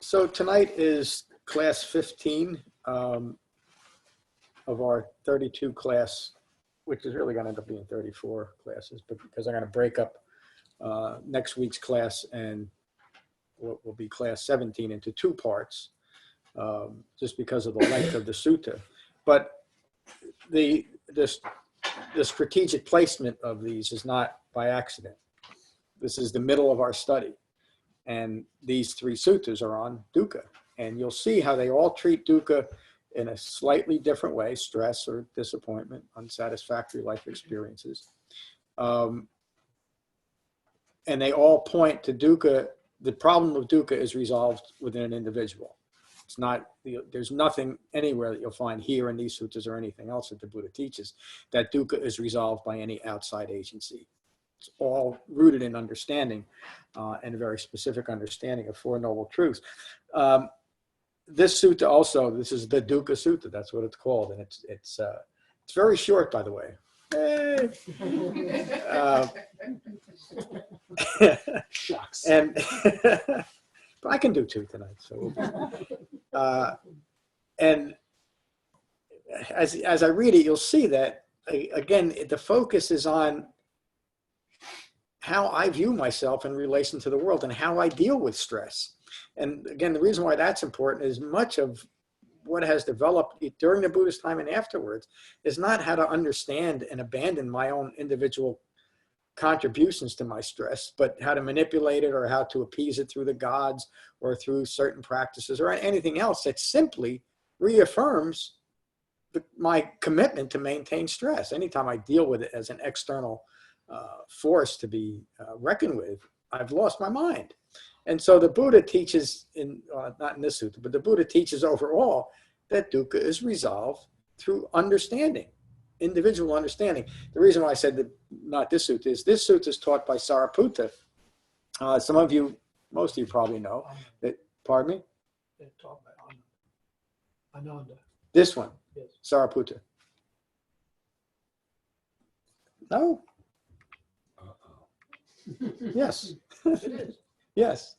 So tonight is class 15 of our 32 class, which is really going to end up being 34 classes, but because I'm going to break up next week's class and what will be class 17 into two parts, just because of the length of the sutta. But the strategic placement of these is not by accident. This is the middle of our study. And these three suttas are on dukkha. And you'll see how they all treat dukkha in a slightly different way: stress or disappointment, unsatisfactory life experiences. And they all point to dukkha. The problem of dukkha is resolved within an individual. It's not, there's nothing anywhere that you'll find here in these suttas or anything else that the Buddha teaches that dukkha is resolved by any outside agency. It's all rooted in understanding and a very specific understanding of Four Noble Truths. This sutta also, this is the Dukkha Sutta, that's what it's called. And it's very short, by the way. And but I can do two tonight. So, and as I read it, you'll see that, again, the focus is on how I view myself in relation to the world and how I deal with stress. And again, the reason why that's important is much of what has developed during the Buddhist time and afterwards is not how to understand and abandon my own individual contributions to my stress, but how to manipulate it or how to appease it through the gods or through certain practices or anything else that simply reaffirms my commitment to maintain stress. Anytime I deal with it as an external force to be reckoned with, I've lost my mind. And so the Buddha teaches, not in this sutta, but the Buddha teaches overall that dukkha is resolved through understanding, individual understanding. The reason why I said that not this sutta is this sutta is taught by Sariputta. Some of you, most of you probably know that, pardon me? They're taught by Ananda. This one, yes. Sariputta. No? Yes. It is. Yes.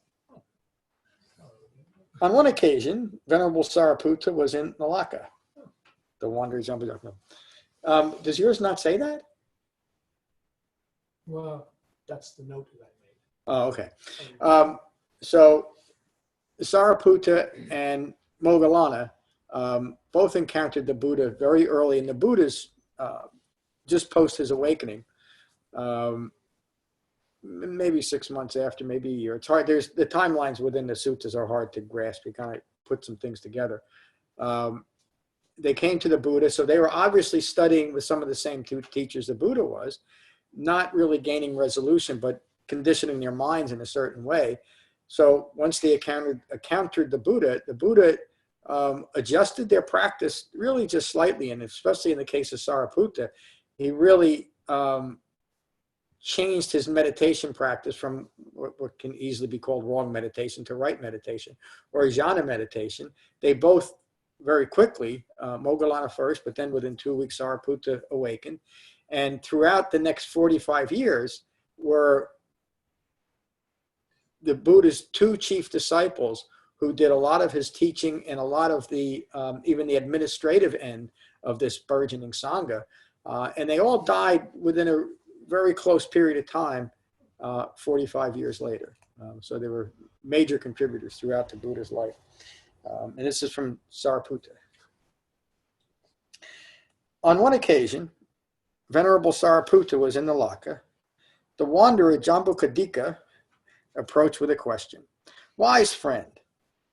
On one occasion, Venerable Sariputta was in Anatta, the wandering Jambukhadika. Does yours not say that? Well, that's the note that I made. Oh, okay. So Sariputta and Moggallana both encountered the Buddha very early, and the Buddha's just post his awakening. Maybe 6 months after, maybe a year. It's hard. There's the timelines within the suttas are hard to grasp. You kind of put some things together. They came to the Buddha, so they were obviously studying with some of the same two teachers the Buddha was, not really gaining resolution, but conditioning their minds in a certain way. So once they encountered the Buddha adjusted their practice really just slightly, and especially in the case of Sariputta, he really changed his meditation practice from what can easily be called wrong meditation to right meditation or jhana meditation. They both very quickly, Moggallana first, but then within 2 weeks, Sariputta awakened. And throughout the next 45 years were the Buddha's two chief disciples who did a lot of his teaching and a lot of the, even the administrative end of this burgeoning sangha. And they all died within a very close period of time, 45 years later. So they were major contributors throughout the Buddha's life. And this is from Sariputta. On one occasion, Venerable Sariputta was in the Laka. The wanderer Jambukhadika approached with a question. Wise friend,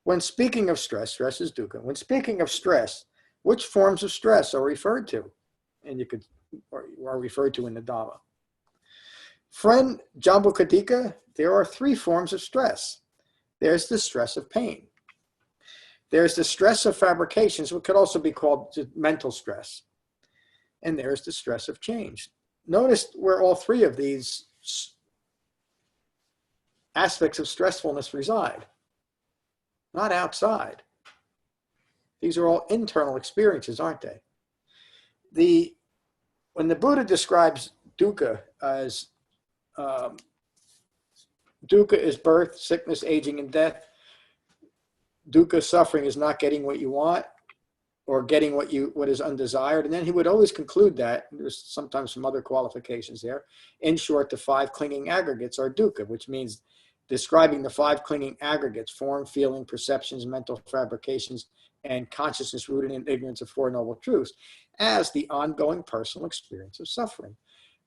when speaking of stress, stress is dukkha. When speaking of stress, which forms of stress are referred to? And you could, or are referred to in the Dhamma. Friend Jambukhadika, there are three forms of stress. There's the stress of pain. There's the stress of fabrications, which could also be called mental stress. And there's the stress of change. Notice where all three of these aspects of stressfulness reside, not outside. These are all internal experiences, aren't they? When the Buddha describes dukkha as dukkha is birth, sickness, aging, and death, dukkha, suffering, is not getting what you want or getting what is undesired. And then he would always conclude that, there's sometimes some other qualifications there. In short, the 5 clinging aggregates are dukkha, which means describing the 5 clinging aggregates: form, feeling, perceptions, mental fabrications, and consciousness rooted in ignorance of 4 noble truths, as the ongoing personal experience of suffering.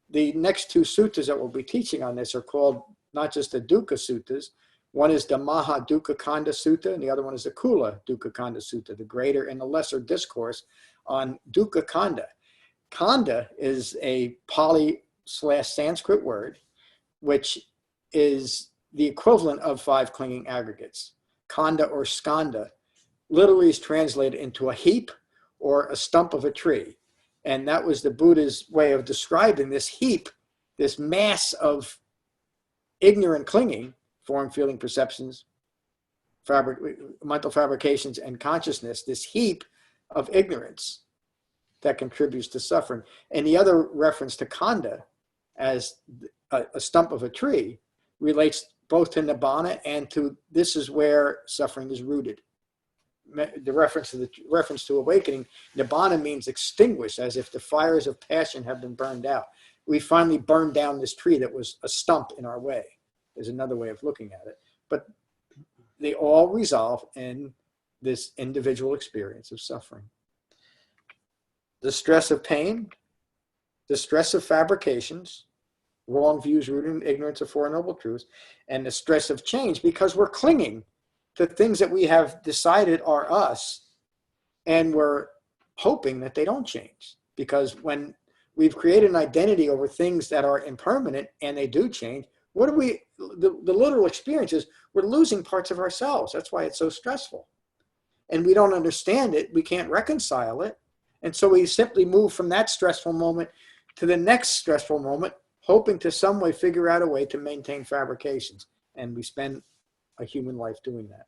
The next 2 suttas that we'll be teaching on this are called not just the Dukkha Suttas. One is the Maha Dukkha Kanda Sutta, and the other one is the Kula Dukkha Kanda Sutta, the greater and the lesser discourse on Dukkha Kanda. Kanda is a Pali/Sanskrit word, which is the equivalent of 5 clinging aggregates. Kanda or skanda literally is translated into a heap or a stump of a tree. And that was the Buddha's way of describing this heap, this mass of ignorant clinging, form, feeling, perceptions, mental fabrications, and consciousness, this heap of ignorance that contributes to suffering. And the other reference to kanda as a stump of a tree relates both to nibbana and to this is where suffering is rooted. The reference to awakening, nibbana means extinguished, as if the fires of passion have been burned out. We finally burned down this tree that was a stump in our way. There's another way of looking at it. But they all resolve in this individual experience of suffering. The stress of pain, the stress of fabrications, wrong views rooted in ignorance of 4 noble truths, and the stress of change, because we're clinging to things that we have decided are us, and we're hoping that they don't change. Because when we've created an identity over things that are impermanent and they do change, what do the literal experience is we're losing parts of ourselves. That's why it's so stressful. And we don't understand it. We can't reconcile it. And so we simply move from that stressful moment to the next stressful moment, hoping to some way figure out a way to maintain fabrications. And we spend a human life doing that.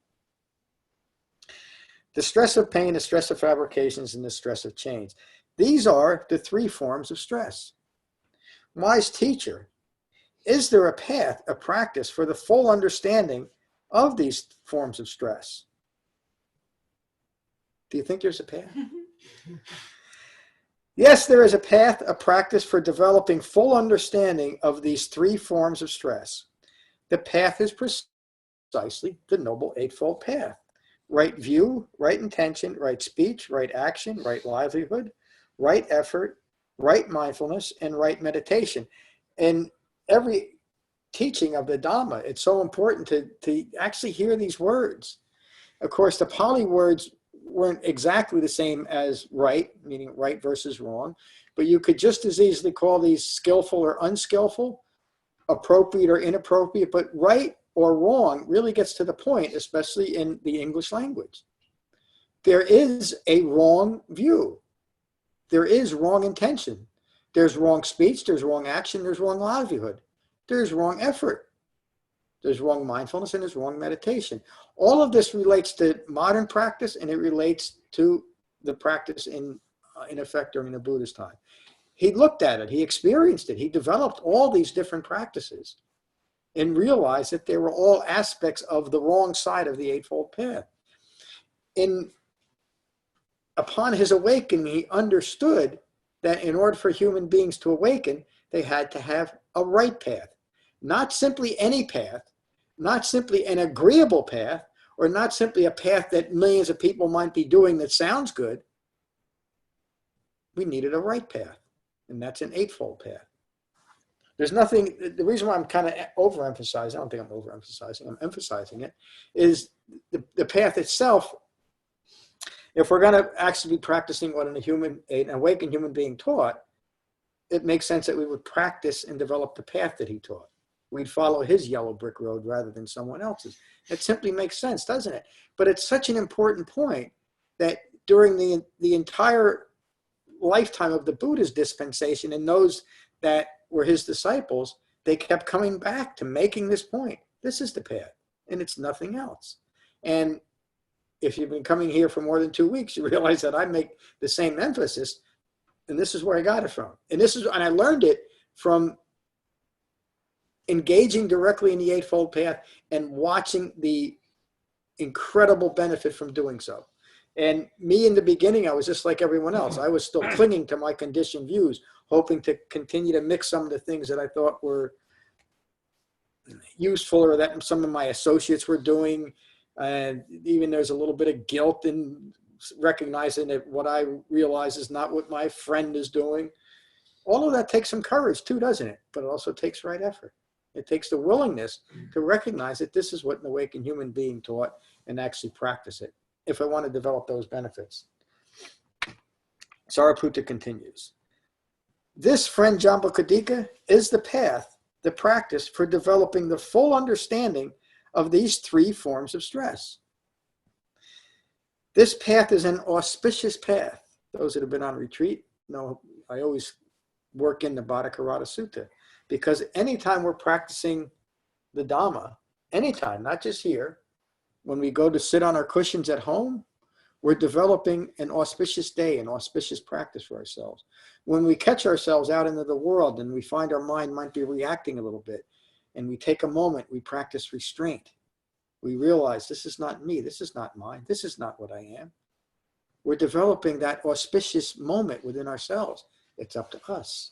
The stress of pain, the stress of fabrications, and the stress of change. These are the 3 forms of stress. Wise teacher, is there a path, a practice for the full understanding of these forms of stress? Do you think there's a path? Yes, there is a path, a practice for developing full understanding of these 3 forms of stress. The path is precisely the Noble Eightfold Path. Right view, right intention, right speech, right action, right livelihood, right effort, right mindfulness, and right meditation. And every teaching of the Dhamma, it's so important to actually hear these words. Of course, the Pali words weren't exactly the same as right, meaning right versus wrong, but you could just as easily call these skillful or unskillful, appropriate or inappropriate, but right or wrong really gets to the point, especially in the English language. There is a wrong view. There is wrong intention. There's wrong speech, there's wrong action, there's wrong livelihood. There's wrong effort. There's wrong mindfulness, and there's wrong meditation. All of this relates to modern practice, and it relates to the practice in effect during the Buddha's time. He looked at it, he experienced it, he developed all these different practices and realized that they were all aspects of the wrong side of the Eightfold Path. Upon his awakening, he understood that in order for human beings to awaken, they had to have a right path. Not simply any path, not simply an agreeable path, or not simply a path that millions of people might be doing that sounds good. We needed a right path, and that's an Eightfold Path. There's nothing, the reason why I'm kind of overemphasizing, I don't think I'm overemphasizing, I'm emphasizing it, is the path itself. If we're going to actually be practicing what an awakened human being taught, it makes sense that we would practice and develop the path that he taught. We'd follow his yellow brick road rather than someone else's. It simply makes sense, doesn't it? But it's such an important point that during the entire lifetime of the Buddha's dispensation and those that were his disciples, they kept coming back to making this point. This is the path, and it's nothing else. And if you've been coming here for more than 2 weeks, you realize that I make the same emphasis, and this is where I got it from. And I learned it from engaging directly in the Eightfold Path and watching the incredible benefit from doing so. And me in the beginning, I was just like everyone else. I was still clinging to my conditioned views, hoping to continue to mix some of the things that I thought were useful or that some of my associates were doing. And even there's a little bit of guilt in recognizing that what I realize is not what my friend is doing. All of that takes some courage too, doesn't it? But it also takes right effort. It takes the willingness to recognize that this is what an awakened human being taught and actually practice it if I want to develop those benefits. Sariputta continues. This, friend Jambukhadika, is the path, the practice for developing the full understanding of these three forms of stress. This path is an auspicious path. Those that have been on retreat know I always work in the Bhattacharya Sutta, because anytime we're practicing the Dhamma, anytime, not just here, when we go to sit on our cushions at home, we're developing an auspicious day, an auspicious practice for ourselves. When we catch ourselves out into the world and we find our mind might be reacting a little bit, and we take a moment, we practice restraint. We realize this is not me, this is not mine, this is not what I am. We're developing that auspicious moment within ourselves. It's up to us.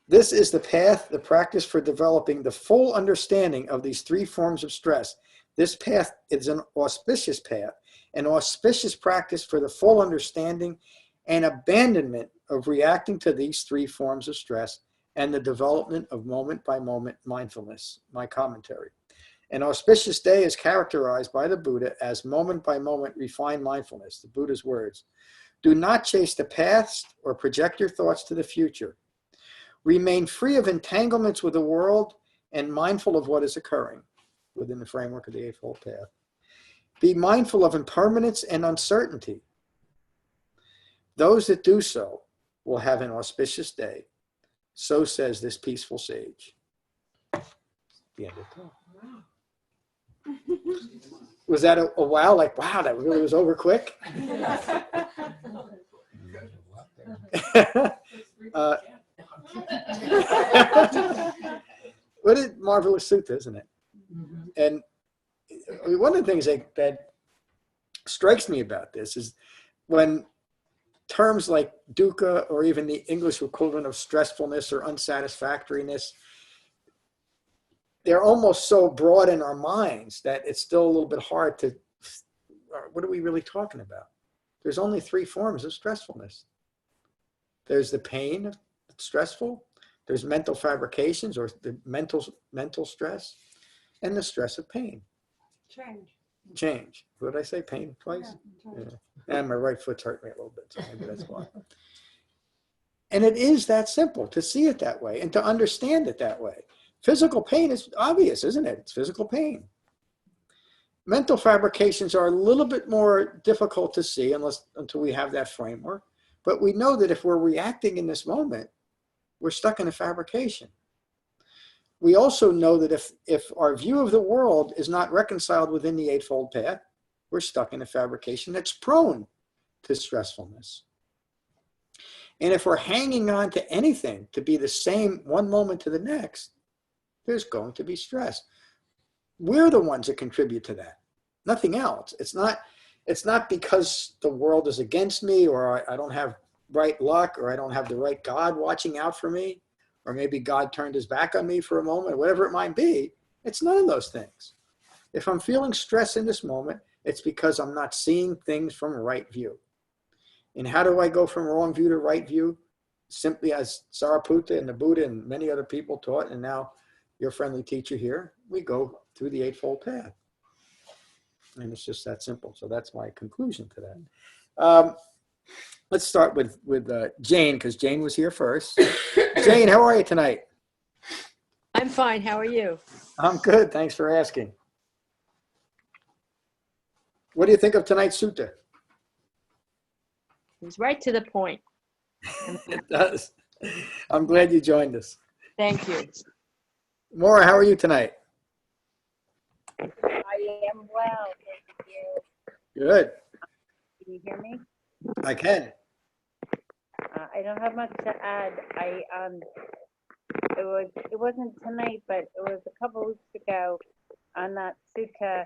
This is the path, the practice for developing the full understanding of these three forms of stress. This path is an auspicious path, an auspicious practice for the full understanding and abandonment of reacting to these three forms of stress and the development of moment-by-moment mindfulness. My commentary. An auspicious day is characterized by the Buddha as moment-by-moment refined mindfulness, the Buddha's words. Do not chase the past or project your thoughts to the future. Remain free of entanglements with the world and mindful of what is occurring within the framework of the Eightfold Path. Be mindful of impermanence and uncertainty. Those that do so will have an auspicious day. So says this peaceful sage. The end of the talk. Was that a wow? Like, wow, that really was over quick? What a marvelous sutta, isn't it? And one of the things that strikes me about this is when terms like dukkha or even the English equivalent of stressfulness or unsatisfactoriness, they're almost so broad in our minds that it's still a little bit hard to, what are we really talking about? There's only three forms of stressfulness. There's the pain that's stressful, there's mental fabrications or the mental stress, and the stress of pain. Change. What did I say? Pain twice? Yeah. And my right foot's hurt me a little bit, so maybe that's why. And it is that simple to see it that way and to understand it that way. Physical pain is obvious, isn't it? It's physical pain. Mental fabrications are a little bit more difficult to see until we have that framework. But we know that if we're reacting in this moment, we're stuck in a fabrication. We also know that if our view of the world is not reconciled within the Eightfold Path, we're stuck in a fabrication that's prone to stressfulness. And if we're hanging on to anything to be the same one moment to the next, there's going to be stress. We're the ones that contribute to that, nothing else. It's not because the world is against me or I don't have right luck or I don't have the right God watching out for me, or maybe God turned his back on me for a moment, whatever it might be. It's none of those things. If I'm feeling stress in this moment, it's because I'm not seeing things from a right view. And how do I go from wrong view to right view? Simply as Sariputta and the Buddha and many other people taught, and now your friendly teacher here, we go through the Eightfold Path. And it's just that simple. So that's my conclusion to that. Let's start with Jane, because Jane was here first. Jane, how are you tonight? I'm fine. How are you? I'm good. Thanks for asking. What do you think of tonight's sutta? It was right to the point. It does. I'm glad you joined us. Thank you. Maura, how are you tonight? I am well, thank you. Good. Can you hear me? I can. I don't have much to add. it wasn't tonight, but it was a couple weeks ago on that sutta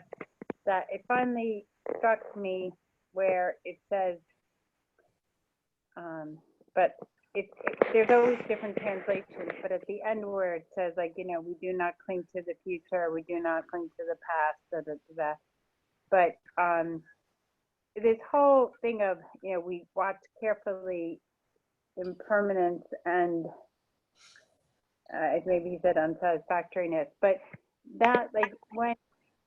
that it finally struck me where it says, but there's always different translations, but at the end where it says, like, you know, we do not cling to the future, we do not cling to the past, da, da, da, da. But this whole thing of, you know, we watch carefully impermanence and maybe he said unsatisfactoriness, but that, like,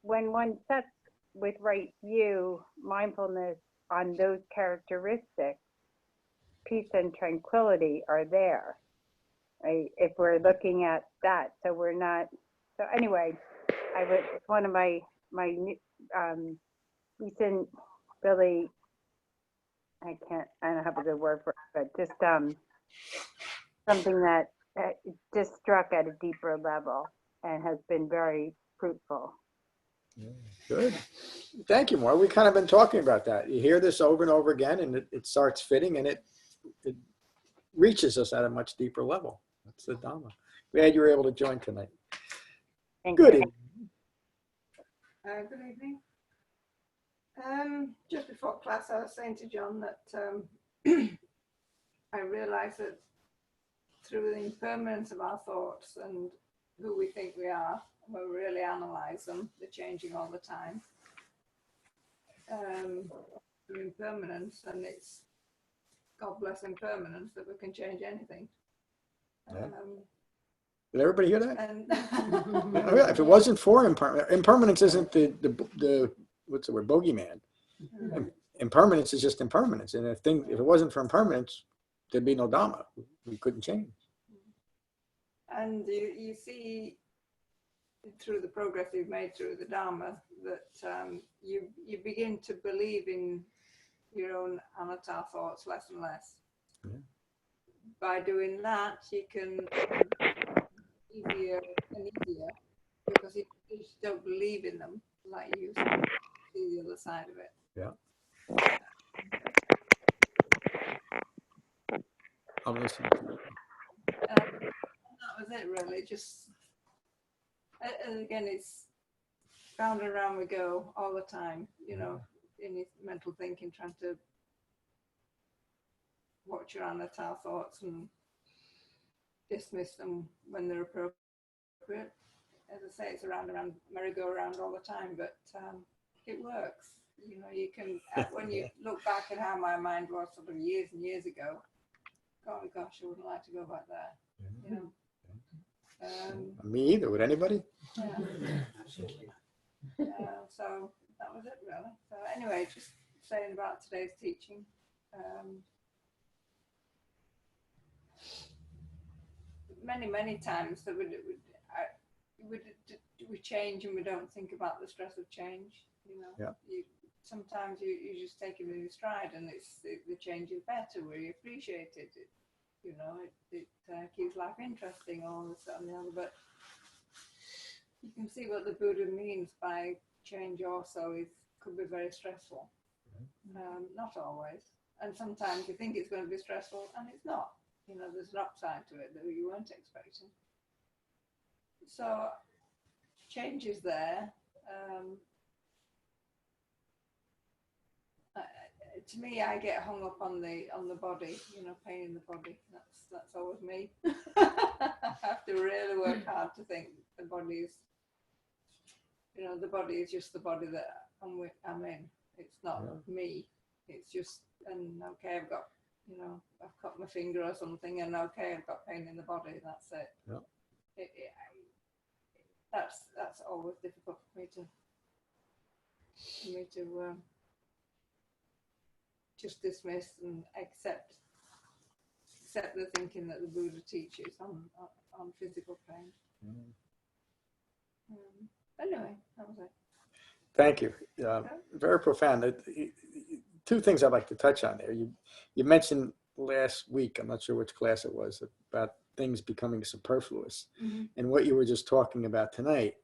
when one sets with right view, mindfulness on those characteristics, peace and tranquility are there, right? If we're looking at that, so we're not. So anyway, one of my recent, really, I don't have a good word for it, but just something that just struck at a deeper level and has been very fruitful. Good. Thank you, Maura. We've kind of been talking about that. You hear this over and over again, and it starts fitting, and it reaches us at a much deeper level. That's the Dhamma. Glad you were able to join tonight. Thank Good you. evening. Good evening. Just before class, I was saying to John that I realized that through the impermanence of our thoughts and who we think we are, when we really analyze them, they're changing all the time. Through impermanence, and it's God bless impermanence that we can change anything. Yeah. Did everybody hear that? And Oh, yeah, if it wasn't for impermanence isn't the what's the word, bogeyman. Impermanence is just impermanence, and if it wasn't for impermanence, there'd be no Dhamma. We couldn't change. And you see through the progress you've made through the Dhamma that you begin to believe in your own anatta thoughts less and less. Yeah. By doing that, you can easier and easier, because you just don't believe in them like you used to see the other side of it. Yeah. I'm listening to you. That was it, really. Just, and again, it's round and round we go all the time, you know, in your mental thinking, trying to watch your anatta thoughts and dismiss them when they're appropriate. As I say, it's around and round, merry-go-round all the time, but it works. You know, you can, when you look back at how my mind was sort of years and years ago, golly gosh, I wouldn't like to go back there, you know. Me either. Would anybody? Yeah. So that was it, really. So anyway, just saying about today's teaching. Many times that we change and we don't think about the stress of change. You know, Yeah. Sometimes you just take it in your stride, and the change is better. We appreciate it. You know, it keeps life interesting, all this and the other. But you can see what the Buddha means by change. Also, could be very stressful. Not always, and sometimes you think it's going to be stressful, and it's not. You know, there's an upside to it that you weren't expecting. So change is there. To me, I get hung up on the body, you know, pain in the body. That's always me. I have to really work hard to think the body is, you know, the body is just the body that I'm in. It's not me. It's just, and okay, I've got, you know, I've cut my finger or something, and okay, I've got pain in the body. That's it. Yeah. That's always difficult for me to just dismiss and accept the thinking that the Buddha teaches on physical pain. Anyway, that was it. Thank you. Very profound. Two things I'd like to touch on there. You mentioned last week, I'm not sure which class it was, about things becoming superfluous. Mm-hmm. And what you were just talking about tonight,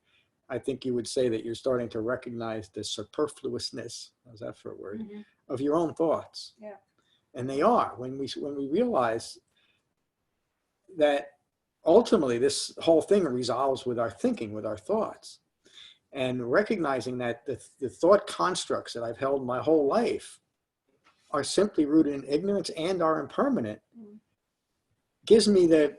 I think you would say that you're starting to recognize the superfluousness, how's that for a word, of your own thoughts. Yeah. And they are. When we realize that ultimately, this whole thing resolves with our thinking, with our thoughts. And recognizing that the thought constructs that I've held my whole life are simply rooted in ignorance and are impermanent gives me the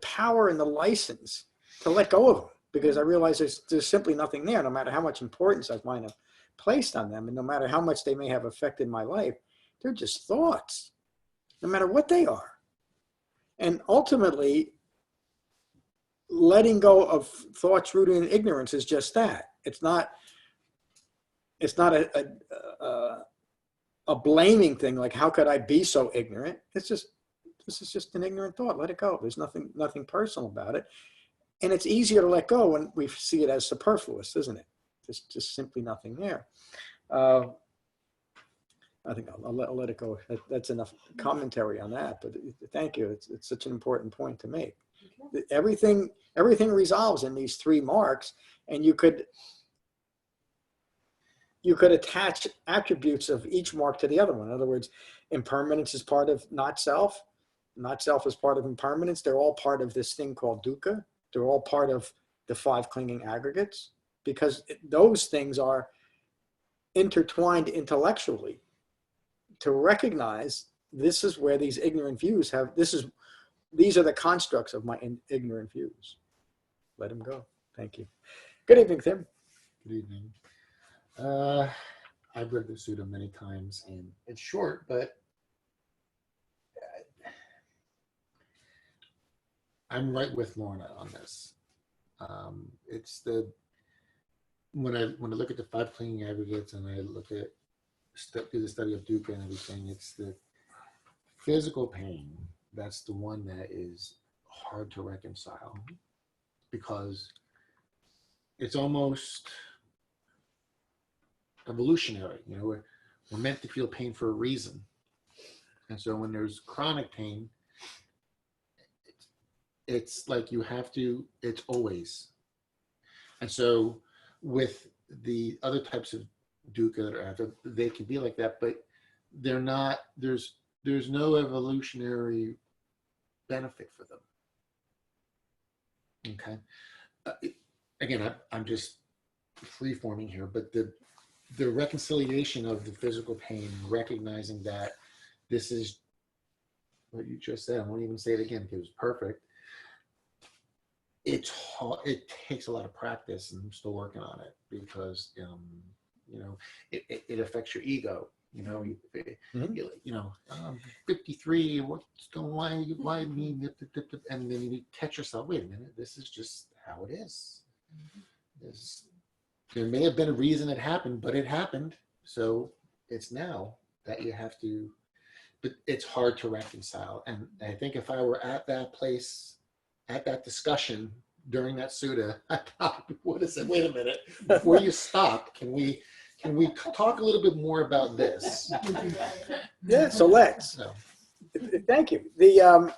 power and the license to let go of them, because I realize there's simply nothing there, no matter how much importance I might have placed on them, and no matter how much they may have affected my life. They're just thoughts, no matter what they are. And ultimately, letting go of thoughts rooted in ignorance is just that. It's not a blaming thing, like how could I be so ignorant? It's just, this is just an ignorant thought. Let it go. There's nothing personal about it. And it's easier to let go when we see it as superfluous, isn't it? There's just simply nothing there. I think I'll let it go. That's enough commentary on that. But thank you. It's such an important point to make. Everything resolves in these three marks, and you could attach attributes of each mark to the other one. In other words, impermanence is part of not self. Not self is part of impermanence. They're all part of this thing called dukkha. They're all part of the five clinging aggregates, because those things are intertwined intellectually to recognize this is where these ignorant views have, these are the constructs of my ignorant views. Let them go. Thank you. Good evening, Tim. Good evening. I've read the Sutta many times, and it's short, but I'm right with Lorna on this. It's when I look at the five clinging aggregates, and I look at do the study of dukkha and everything, it's the physical pain that's the one that is hard to reconcile, because it's almost evolutionary. You know, we're meant to feel pain for a reason, and so when there's chronic pain, it's like you have to. It's always, and so with the other types of dukkha that are after, they can be like that, but they're not. There's no evolutionary benefit for them. Okay. Again, I'm just free-forming here, but the reconciliation of the physical pain, recognizing that this is what you just said. I won't even say it again because it was perfect. It's hard. It takes a lot of practice, and I'm still working on it, because you know, it affects your ego. You know, I'm 53. What's going? Why me? And then you catch yourself. Wait a minute. This is just how it is. There may have been a reason it happened, but it happened. So it's now that you have to. But it's hard to reconcile. And I think if I were at that place, at that discussion during that sutta, I probably would have said, "Wait a minute. Before you stop, can we talk a little bit more about this?" Yeah, so let's. So, Thank you. The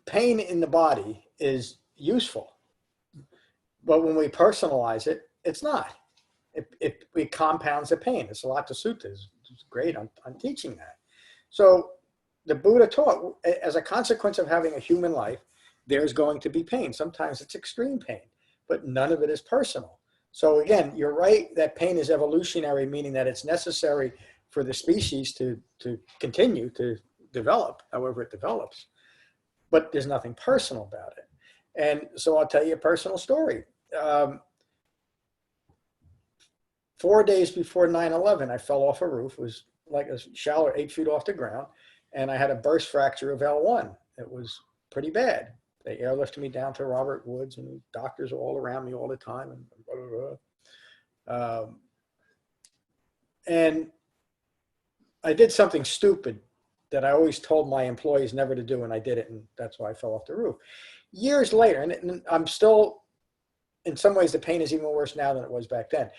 pain in the body is useful, but when we personalize it, it's not. It compounds the pain. It's a lot to suttas. It's great on teaching that. So the Buddha taught, as a consequence of having a human life, there's going to be pain. Sometimes it's extreme pain, but none of it is personal. So again, you're right that pain is evolutionary, meaning that it's necessary for the species to continue to develop, however it develops. But there's nothing personal about it. And so I'll tell you a personal story. 4 days before 9/11, I fell off a roof. It was like a shallow 8 feet off the ground. And I had a burst fracture of L1. It was pretty bad. They airlifted me down to Robert Woods, and doctors were all around me all the time. And blah, blah, blah. And I did something stupid that I always told my employees never to do, and I did it, and that's why I fell off the roof. Years later, and I'm still, in some ways, the pain is even worse now than it was back then.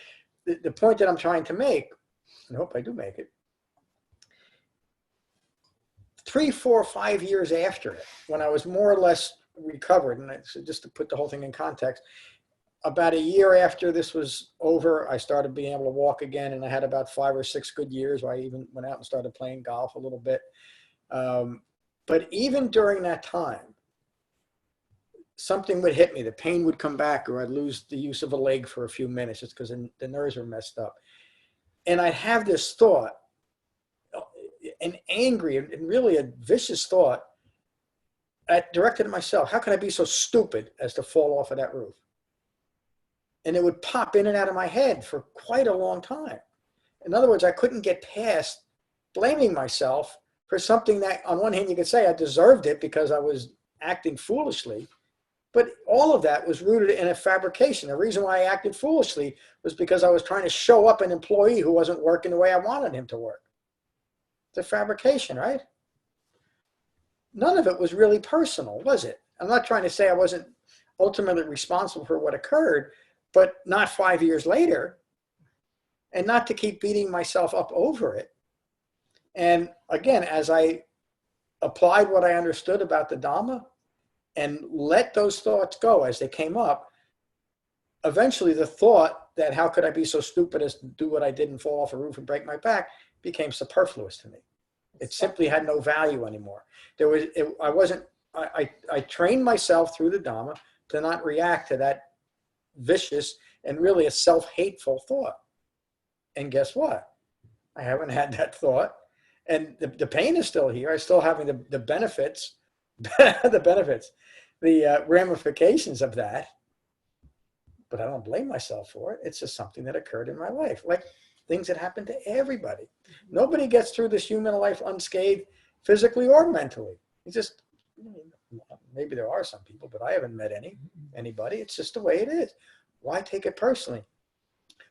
The point that I'm trying to make, and I hope I do make it, 3, 4, 5 years after it, when I was more or less recovered, and just to put the whole thing in context, about a year after this was over, I started being able to walk again, and I had about 5 or 6 good years where I even went out and started playing golf a little bit. But even during that time, something would hit me. The pain would come back, or I'd lose the use of a leg for a few minutes just because the nerves were messed up. And I'd have this thought, an angry and really a vicious thought, directed at myself. How could I be so stupid as to fall off of that roof? And it would pop in and out of my head for quite a long time. In other words, I couldn't get past blaming myself for something that, on one hand, you could say I deserved it because I was acting foolishly. But all of that was rooted in a fabrication. The reason why I acted foolishly was because I was trying to show up an employee who wasn't working the way I wanted him to work. It's a fabrication, right? None of it was really personal, was it? I'm not trying to say I wasn't ultimately responsible for what occurred, but not 5 years later, and not to keep beating myself up over it. And again, as I applied what I understood about the Dhamma and let those thoughts go as they came up, eventually the thought that how could I be so stupid as to do what I did and fall off a roof and break my back became superfluous to me. It simply had no value anymore. I trained myself through the Dhamma to not react to that vicious and really a self-hateful thought. And guess what? I haven't had that thought. And the pain is still here. I still having the benefits, the ramifications of that. But I don't blame myself for it. It's just something that occurred in my life. Like things that happen to everybody. Nobody gets through this human life unscathed, physically or mentally. It's just, maybe there are some people, but I haven't met anybody. It's just the way it is. Why take it personally?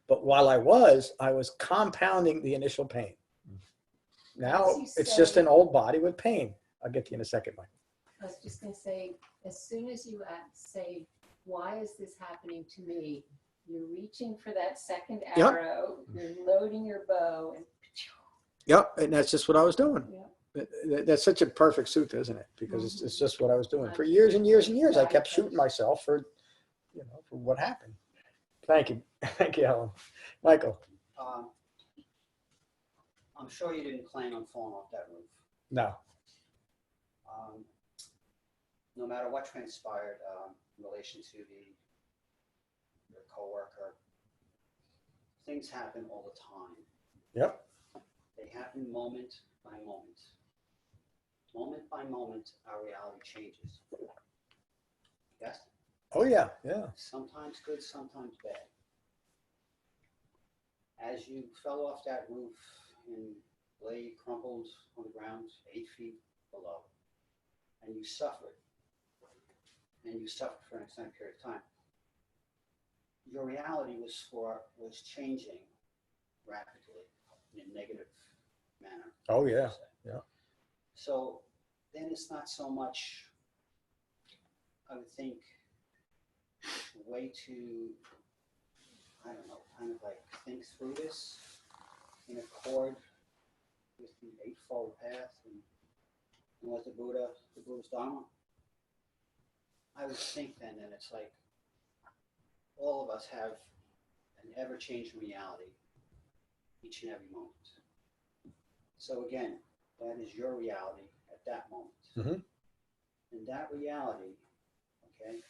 But while I was compounding the initial pain. Now it's just an old body with pain. I'll get to you in a second, Mike. I was just going to say, as soon as you say, why is this happening to me? You're reaching for that second arrow, you're loading your bow. And yep, and that's just what I was doing. yeah. That's such a perfect sutta, isn't it? Because it's just what I was doing. For years and years and years, I kept shooting myself for what happened. Thank you. Thank you, Helen. Michael. I'm sure you didn't plan on falling off that roof. No. No matter what transpired in relation to your coworker, things happen all the time. Yep. They happen moment by moment. Moment by moment, our reality changes. Yes? Oh, yeah. Yeah. Sometimes good, sometimes bad. As you fell off that roof and lay crumpled on the ground 8 feet below, and you suffered for an extended period of time, your reality was changing rapidly in a negative manner. Oh, yeah. Yeah. So then it's not so much, I would think, a way to, I don't know, kind of like think through this in accord with the Eightfold Path and what the Buddha's Dhamma. I would think then that it's like all of us have an ever-changing reality each and every moment. So again, that is your reality at that moment. Mm-hmm. And that reality, okay,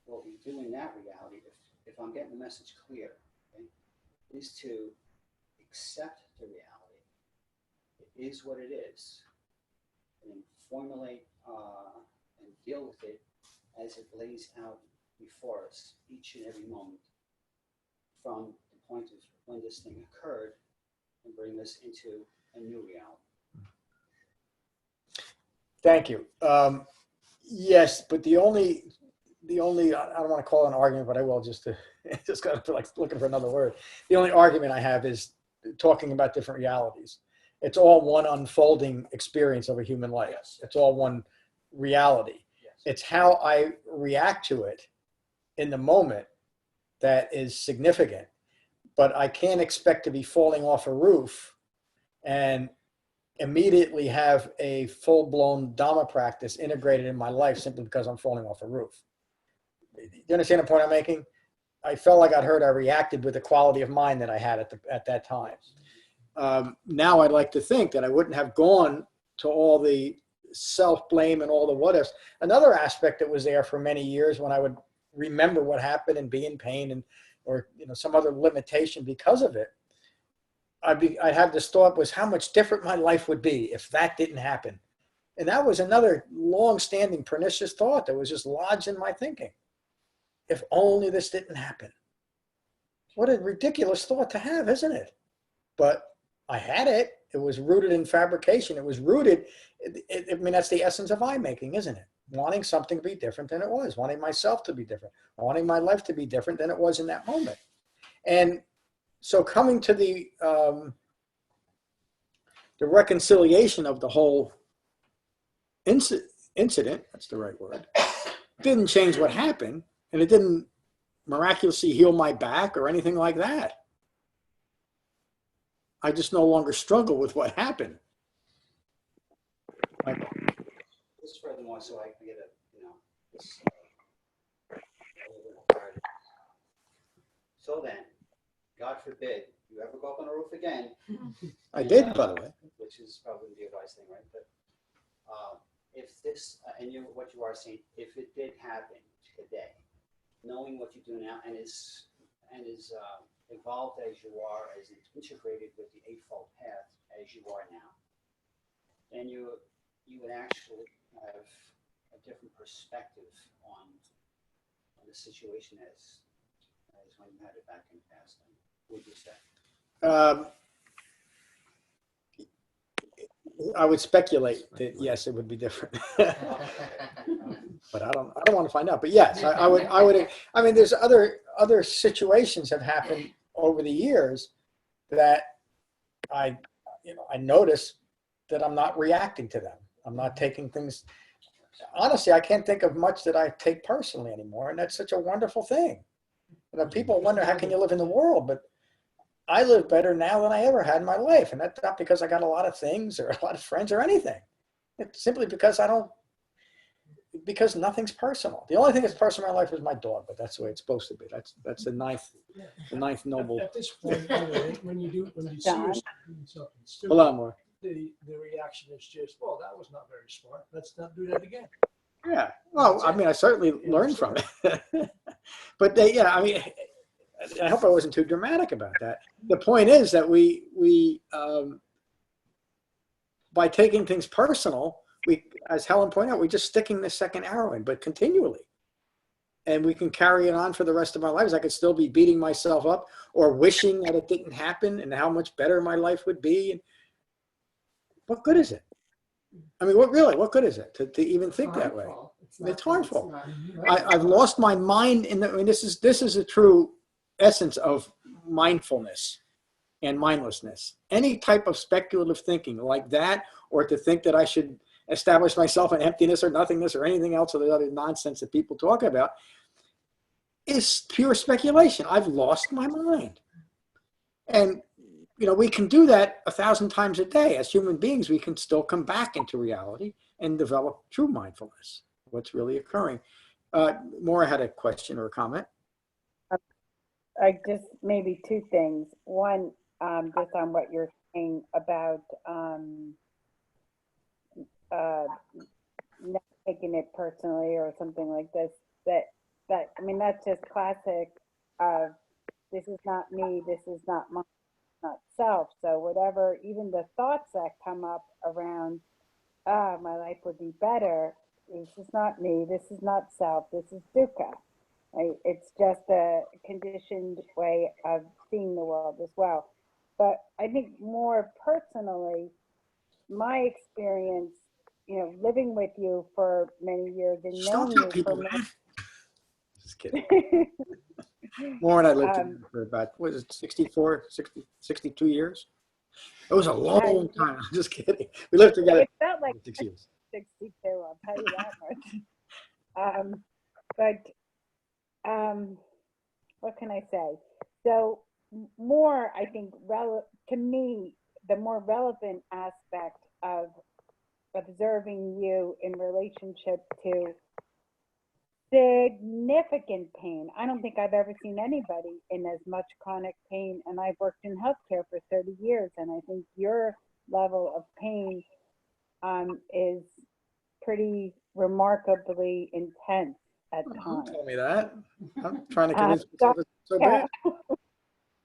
what we do in that reality, if I'm getting the message clear, okay, is to accept the reality. It is what it is. And formulate and deal with it as it lays out before us each and every moment from the point of when this thing occurred and bring us into a new reality. Thank you. Yes, but the only I don't want to call it an argument, but I will just kind of like looking for another word. The only argument I have is talking about different realities. It's all one unfolding experience of a human life. Yes. It's all one reality. Yes. It's how I react to it in the moment that is significant. But I can't expect to be falling off a roof and immediately have a full-blown Dhamma practice integrated in my life simply because I'm falling off a roof. You understand the point I'm making? I felt like I'd hurt, I reacted with the quality of mind that I had at that time. Now I'd like to think that I wouldn't have gone to all the self-blame and all the what ifs. Another aspect that was there for many years when I would remember what happened and be in pain and, or, you know, some other limitation because of it, I'd have this thought was how much different my life would be if that didn't happen. And that was another long-standing pernicious thought that was just lodged in my thinking. If only this didn't happen. What a ridiculous thought to have, isn't it? But I had it. It was rooted in fabrication. It was rooted, I mean, that's the essence of I-making, isn't it? Wanting something to be different than it was, wanting myself to be different, wanting my life to be different than it was in that moment. And so coming to the reconciliation of the whole incident, that's the right word, didn't change what happened, and it didn't miraculously heal my back or anything like that. I just no longer struggle with what happened. Michael. Just furthermore, so I can get a, you know, this, a little bit hard. So then, God forbid, you ever go up on a roof again. I did, by the way. Which is probably the advice thing, right? But if this, and what you are saying, if it did happen today, knowing what you do now and is evolved as you are, as integrated with the Eightfold Path as you are now, then you would actually have a different perspective on the situation as when you had it back in the past. Would you say? I would speculate that yes, it would be different. But I don't want to find out. But yes, I would. I mean, there's other situations have happened over the years that I notice that I'm not reacting to them. I'm not taking things. Honestly, I can't think of much that I take personally anymore, and that's such a wonderful thing. You know, people wonder how can you live in the world, but I live better now than I ever had in my life, and that's not because I got a lot of things or a lot of friends or anything. It's simply because because nothing's personal. The only thing that's personal in my life is my dog, but that's the way it's supposed to be. That's the ninth noble. At this point, anyway, when you see yourself doing something stupid, A lot more. the reaction is just, well, that was not very smart. Let's not do that again. Yeah. Well, I mean, I certainly learned from it. But I mean, I hope I wasn't too dramatic about that. The point is that we by taking things personal, as Helen pointed out, we're just sticking the second arrow in, but continually. And we can carry it on for the rest of our lives. I could still be beating myself up or wishing that it didn't happen and how much better my life would be. And what good is it? I mean, what good is it to even think that way? It's harmful. I've lost my mind I mean, this is a true essence of mindfulness and mindlessness. Any type of speculative thinking like that, or to think that I should establish myself in emptiness or nothingness or anything else of the other nonsense that people talk about, is pure speculation. I've lost my mind. And, you know, we can do that 1,000 times a day. As human beings, we can still come back into reality and develop true mindfulness, what's really occurring. Maura had a question or a comment. I just maybe two things. One, just on what you're saying about not taking it personally or something like this. That I mean, that's just classic of this is not me, this is not my, not self. So whatever, even the thoughts that come up around, my life would be better. This is not me. This is not self. This is dukkha. Right? It's just a conditioned way of seeing the world as well. But I think more personally, my experience, you know, living with you for many years and knowing you for many. Just kidding. Maura and I lived together for about, what is it, 62 years? It was a long time. I'm just kidding. We lived together. It felt like 6 years. 62, I'll tell you that much. What can I say? So more, I think, to me, the more relevant aspect of observing you in relationship to significant pain. I don't think I've ever seen anybody in as much chronic pain, and I've worked in healthcare for 30 years, and I think your level of pain is pretty remarkably intense at Don't times. tell me that. I'm trying to convince myself it's so Yeah.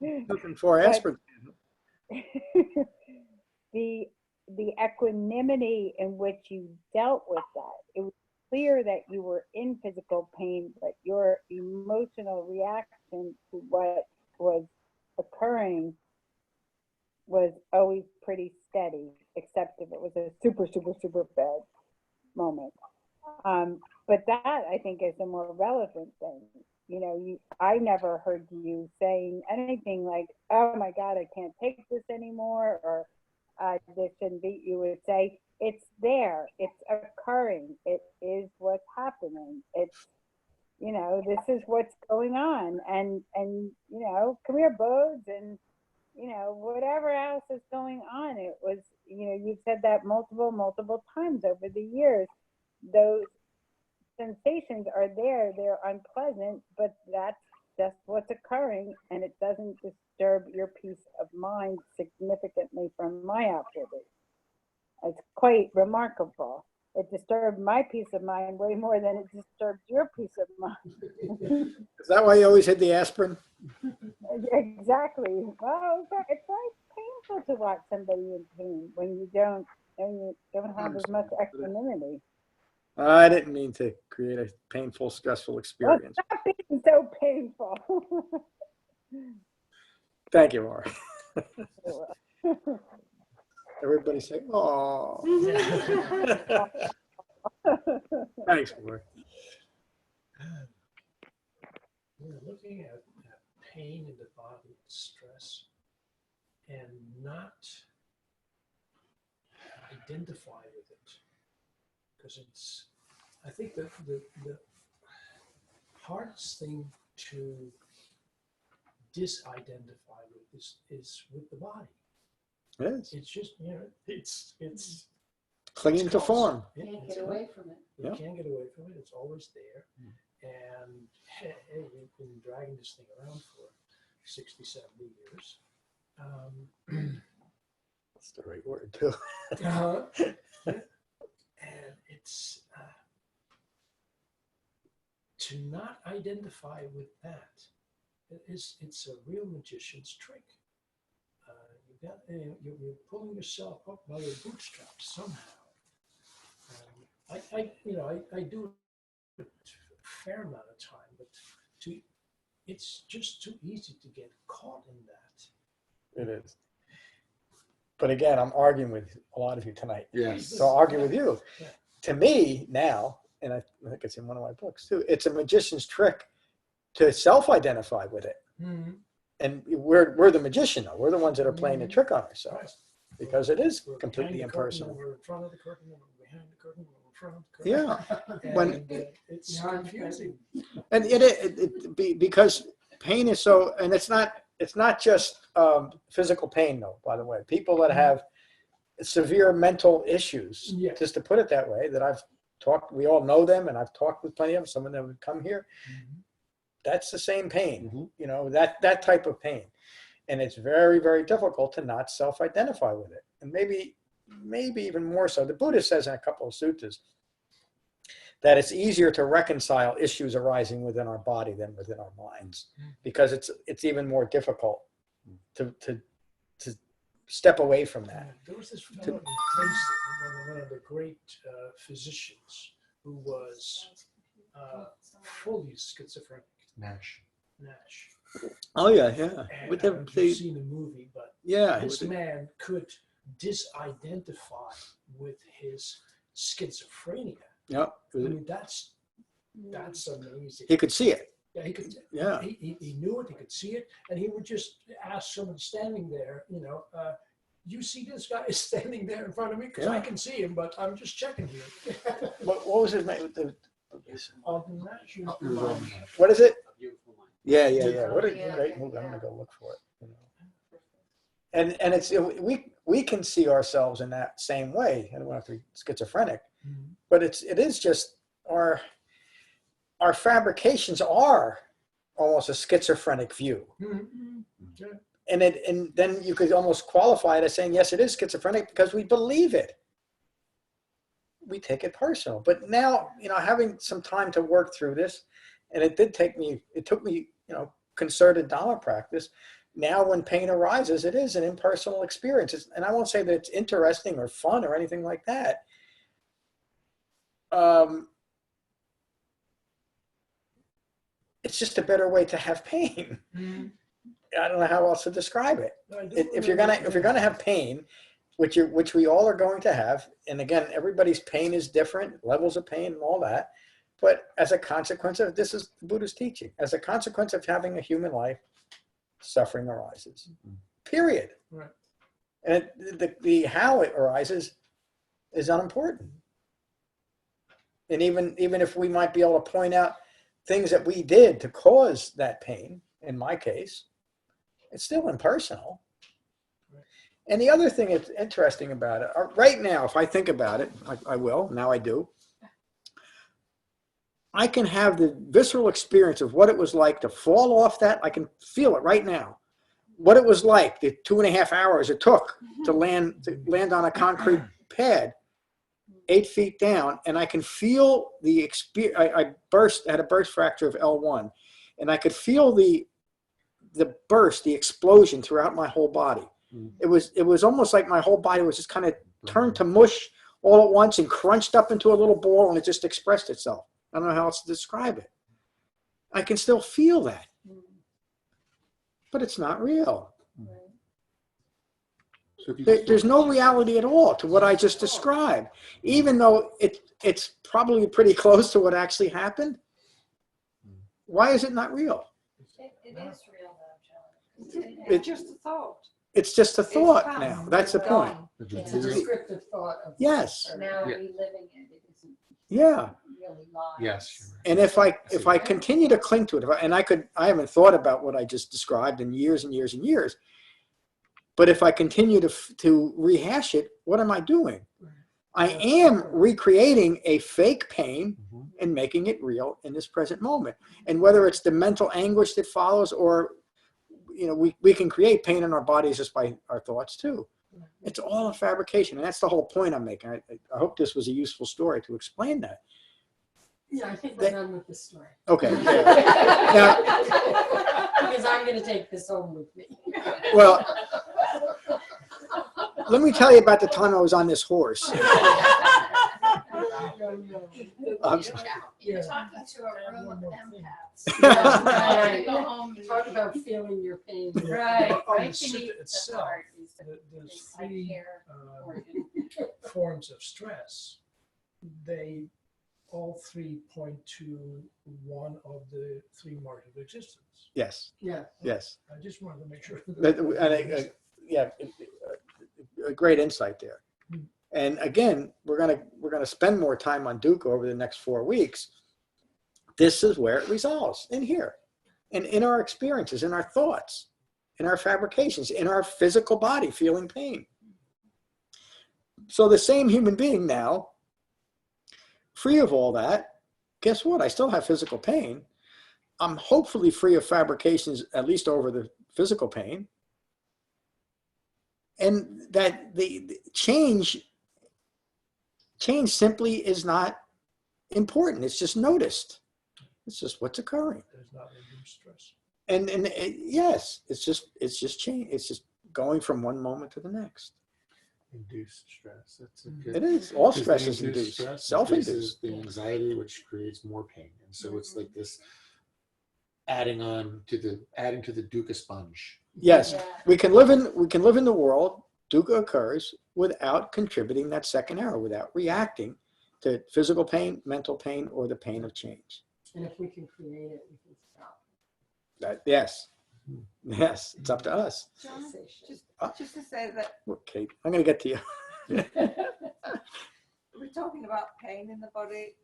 bad. Looking for But- aspirin. the equanimity in which you dealt with that, it was clear that you were in physical pain, but your emotional reaction to what was occurring was always pretty steady, except if it was a super, super, super bad moment. But that, I think, is a more relevant thing. You know, I never heard you saying anything like, oh my God, I can't take this anymore, or this shouldn't be. You would say, it's there, it's occurring, it is what's happening. It's, you know, this is what's going on. And you know, come here, Bodes, and, you know, whatever else is going on. It was, you know, you've said that multiple times over the years. Those sensations are there, they're unpleasant, but that's just what's occurring, and it doesn't disturb your peace of mind significantly from my observation. It's quite remarkable. It disturbed my peace of mind way more than it disturbed your peace of mind. Is that why you always hid the aspirin? Exactly. Well, it's very painful to watch somebody in pain when you don't have as much equanimity. I didn't mean to create a painful, stressful Well, experience. stop being so painful. Thank you, Laura. Everybody say, oh. Thanks, Laura. We're looking at pain in the body, stress, and not identify with it. Because it's, I think the hardest thing to disidentify with is with the body. It is. It's just, you know, it's Clinging to form. Can't get away from it. You Yeah. can't get away from it. It's always there. And hey, you've been dragging this thing around for 60, 70 years. That's the right word, too. And it's to not identify with that. It's a real magician's trick. You're pulling yourself up by your bootstraps somehow. I do it a fair amount of time, but it's just too easy to get caught in that. It is. But again, I'm arguing with a lot of you tonight. Yes. So I'll argue with you. Yeah. To me now, and I think it's in one of my books too, it's a magician's trick to self-identify with it. Mm-hmm. And we're the magician, though. We're the ones that are playing the trick on Right. ourselves because it is We're completely behind the curtain, impersonal. We're in front of the curtain, we're behind the curtain, we're in front of the curtain. Yeah. And When- it's confusing. And because pain is so, and it's not just physical pain, though, by the way. People that have severe mental issues, Yeah. just to put it that way, that I've talked, we all know them, and I've talked with plenty of them, some of them have come here. That's the same pain, Mhm. you know, that type of pain. And it's very, very difficult to not self-identify with it. And maybe even more so. The Buddha says in a couple of suttas that it's easier to reconcile issues arising within our body than within our minds, because it's even more difficult to step away from that. There was this fellow in Princeton, one of the great physicians, who was fully schizophrenic, Nash. Nash. Oh yeah. And With I don't know if the you've seen the movie, but yeah, this man could disidentify with his schizophrenia. yeah. I mean, that's amazing. He could see it. Yeah, he could. Yeah. He knew it. He could see it, and he would just ask someone standing there, you see this guy is standing there in front of me because I Yeah. can see him, but I'm just checking here. What was his name? National What is it? A beautiful mind. Yeah. What a Yeah. great movie. I'm gonna go look for it. You know. And it's we can see ourselves in that same way, and we don't have to be schizophrenic, but it is just our fabrications are almost a schizophrenic view. Mhm. Yeah. And then you could almost qualify it as saying, yes, it is schizophrenic because we believe it. We take it personal. But now, having some time to work through this, and it took me, concerted Dhamma practice. Now when pain arises, it is an impersonal experience. And I won't say that it's interesting or fun or anything like that. It's just a better way to have pain. Mhm. I don't know how else to describe it. No, I do If you're gonna have pain, which we all are going to have, and again, everybody's pain is different, levels of pain and all that. But as a consequence of this is the Buddha's teaching. As a consequence of having a human life, suffering arises. Period. Right. And the how it arises is unimportant. And even if we might be able to point out things that we did to cause that pain, in my case, it's still impersonal. Right. And the other thing that's interesting about it, right now, if I think about it, I will, now I do, I can have the visceral experience of what it was like to fall off that. I can feel it right now. What it was like, the 2.5 hours it took to land on a concrete pad 8 feet down, and I can feel the experience. I had a burst fracture of L1, and I could feel the burst, the explosion throughout my whole body. It was almost like my whole body was just kind of turned to mush all at once and crunched up into a little ball, and it just expressed itself. I don't know how else to describe it. I can still feel that, but it's not real. So if you There's no reality at all to what I just described, even though it's probably pretty close to what actually happened. Why is it not real? It is real though, John. It's just a thought. It's just a thought past. now. That's the It's point. gone. It's a descriptive thought of Yes. now Yeah. reliving it. It isn't Yeah. really live. Yes. And if I continue to cling to it, I haven't thought about what I just described in years and years and years. But if I continue to rehash it, what am I doing? I am recreating a fake pain and making it real in this present moment. And whether it's the mental anguish that follows, or we can create pain in our bodies just by our thoughts too. It's all a fabrication, and that's the whole point I'm making. I hope this was a useful story to explain that. Yeah, I think we're done with the story. Okay. Now, Because I'm going to take this home with me. well, let me tell you about the time I was on this horse. I'm sorry. You're talking to a room of empaths. Yeah. Go home and talk about feeling your pain. Right. Right. On the Right sutta beneath the itself, heart is There's I three care organ. forms of stress. They all three point to one of the three marks of existence. Yes. Yeah. Yes. I just wanted to make sure. Yeah, a great insight there. And again, we're gonna spend more time on Dukkha over the next 4 weeks. This is where it resolves, in here, and in our experiences, in our thoughts, in our fabrications, in our physical body feeling pain. So the same human being now, free of all that, guess what? I still have physical pain. I'm hopefully free of fabrications, at least over the physical pain. And that the change simply is not important. It's just noticed. It's just what's occurring. There's not reduced stress. And yes, it's just change. It's just going from one moment to the next. Induced stress. That's a good. It is. All Because stress the is induced. stress Self-induced. increases the anxiety, which creates more pain, and so it's like this adding to the dukkha sponge. Yes, Yeah. we can live in the world. Dukkha occurs without contributing that second arrow, without reacting to physical pain, mental pain, or the pain of change. And if we can create it, we can stop. Yes, it's up to us. John, Cessation. just to say that Look, Kate, I'm going to get to you. we're talking about pain in the body.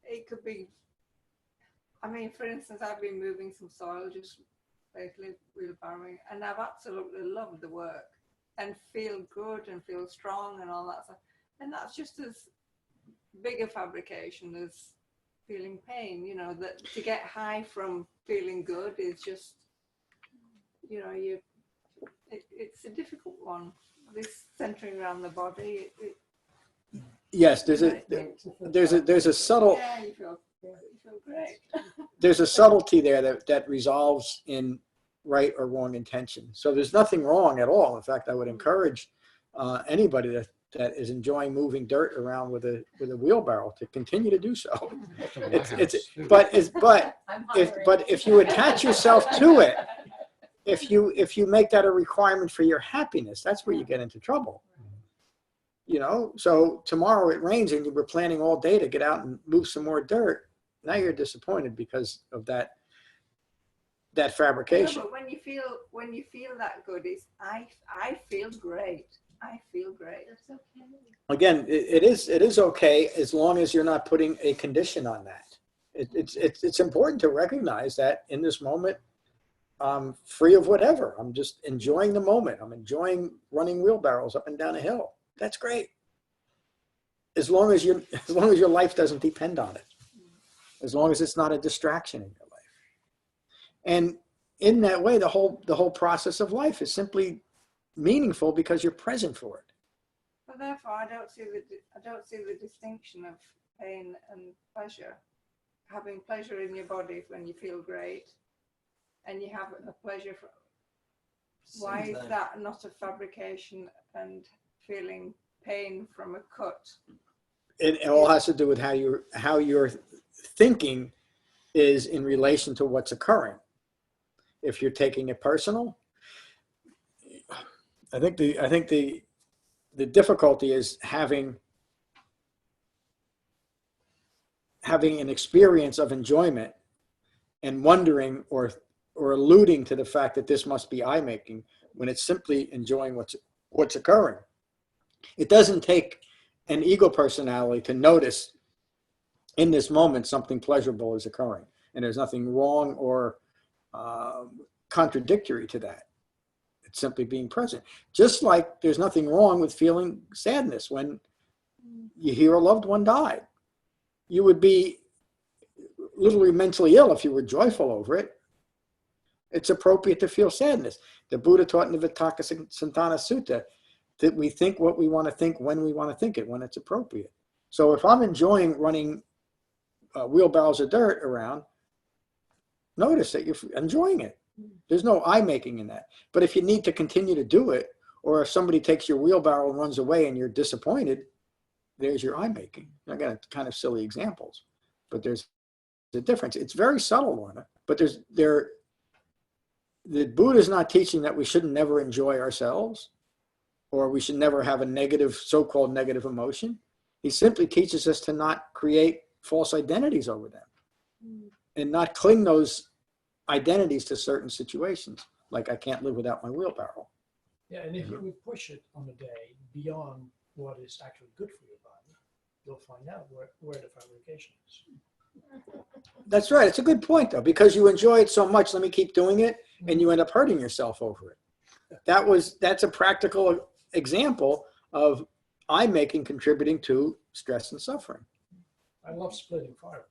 It could be, for instance, I've been moving some soil just lately, wheelbarrowing, and I've absolutely loved the work and feel good and feel strong and all that stuff. And that's just as big a fabrication as feeling pain. You know, that to get high from feeling good is just, you know, it's a difficult one. This centering around the body. Yes, there's a subtle Yeah, you feel great. there's a subtlety there that resolves in right or wrong intention. So there's nothing wrong at all. In fact, I would encourage anybody that is enjoying moving dirt around with a wheelbarrow to continue to do so. But if you attach yourself to it, if you make that a requirement for your happiness, that's where you get into trouble. You know, so tomorrow it rains and you were planning all day to get out and move some more dirt. Now you're disappointed because of that fabrication. No, but when you feel that good, it's I feel great. I feel great. That's okay. Again, it is okay as long as you're not putting a condition on that. It's important to recognize that in this moment, I'm free of whatever. I'm just enjoying the moment. I'm enjoying running wheelbarrows up and down a hill. That's great. As long as your life doesn't depend on it. As long as it's not a distraction in your life. And in that way, the whole process of life is simply meaningful because you're present for it. But therefore, I don't see the distinction of pain and pleasure. Having pleasure in your body when you feel great, and you have a pleasure. Why is that not a fabrication and feeling pain from a cut? It all has to do with how your thinking is in relation to what's occurring. If you're taking it personal, I think the difficulty is having an experience of enjoyment and wondering or alluding to the fact that this must be I making when it's simply enjoying what's occurring. It doesn't take an ego personality to notice in this moment something pleasurable is occurring, and there's nothing wrong or contradictory to that. It's simply being present. Just like there's nothing wrong with feeling sadness when you hear a loved one died. You would be literally mentally ill if you were joyful over it. It's appropriate to feel sadness. The Buddha taught in the Dukkha Sutta that we think what we want to think when we want to think it, when it's appropriate. So if I'm enjoying running wheelbarrows of dirt around, notice that you're enjoying it. There's no I making in that. But if you need to continue to do it, or if somebody takes your wheelbarrow and runs away and you're disappointed, there's your I making. I got kind of silly examples, but there's a difference. It's very subtle, Lorna, but the Buddha is not teaching that we shouldn't never enjoy ourselves, or we should never have a negative, so-called negative emotion. He simply teaches us to not create false identities over them and not cling those identities to certain situations. Like I can't live without my wheelbarrow. Yeah, and if you would push it on a day beyond what is actually good for your body, you'll find out where the fabrication is. That's right. It's a good point, though, because you enjoy it so much. Let me keep doing it, and you end up hurting yourself over it. That's a practical example of I making contributing to stress and suffering. I love splitting firewood,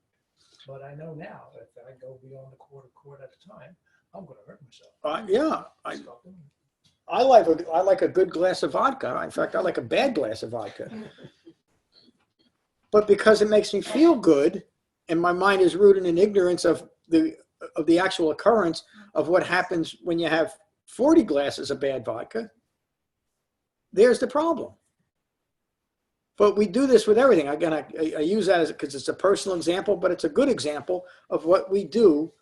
but I know now that if I go beyond a quarter cord at a time, I'm going to hurt myself. Yeah, Stop doing it. I like a good glass of vodka. In fact, I like a bad glass of vodka. But because it makes me feel good, and my mind is rooted in ignorance of the actual occurrence of what happens when you have 40 glasses of bad vodka, there's the problem. But we do this with everything. Again, I use that because it's a personal example, but it's a good example of what we do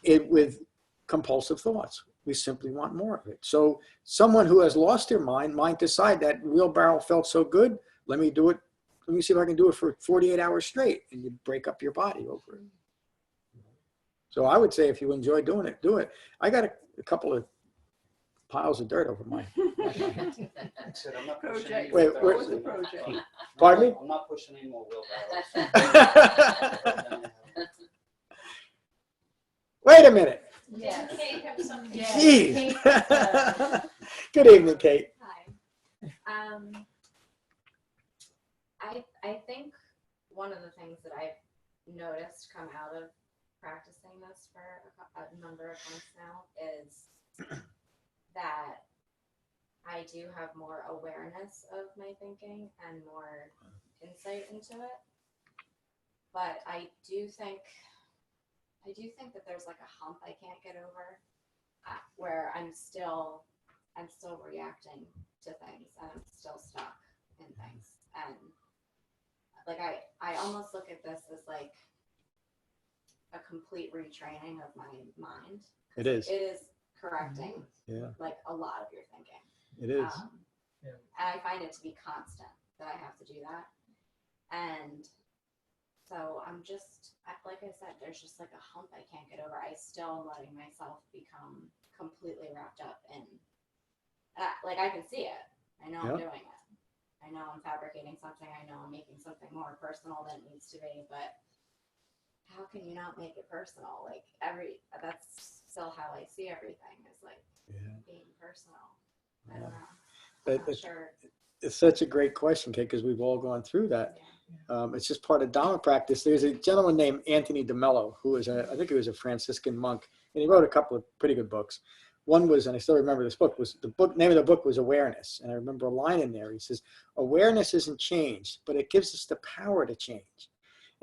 with compulsive thoughts. We simply want more of it. So someone who has lost their mind might decide that wheelbarrow felt so good, let me do it. Let me see if I can do it for 48 hours straight, and you break up your body over it. So I would say if you enjoy doing it, do it. I got a couple of piles of dirt over my I said, I'm not pushing any Project. Wait, wheelbarrows What's the anymore. project? Pardon me? I'm not pushing any more wheelbarrows. Wait a minute. Yeah. Kate have something. Yeah. Jeez. Good evening, Kate. Hi. I think one of the things that I've noticed come out of practicing this for a number of months now is that I do have more awareness of my thinking and more insight into it. But I do think that there's like a hump I can't get over, where I'm still reacting to things and I'm still stuck in things. And like I almost look at this as like a complete retraining of my mind. It is. It is correcting Yeah, like a lot of your thinking. it is. Yeah. And I find it to be constant that I have to do that. And so I'm just, like I said, there's just like a hump I can't get over. I still am letting myself become completely wrapped up in, like I can see it. I know I'm doing it. I know I'm fabricating something. I know I'm making something more personal than it needs to be, but how can you not make it personal? Like that's still how I see everything, is like being personal. I don't know. I'm not sure. It's such a great question, Kate, because we've all gone through that. It's just part of Dhamma practice. There's a gentleman named Anthony DeMello, who is I think he was a Franciscan monk, and he wrote a couple of pretty good books. One was, and I still remember this book, name of the book was Awareness. And I remember a line in there. He says, awareness isn't changed, but it gives us the power to change.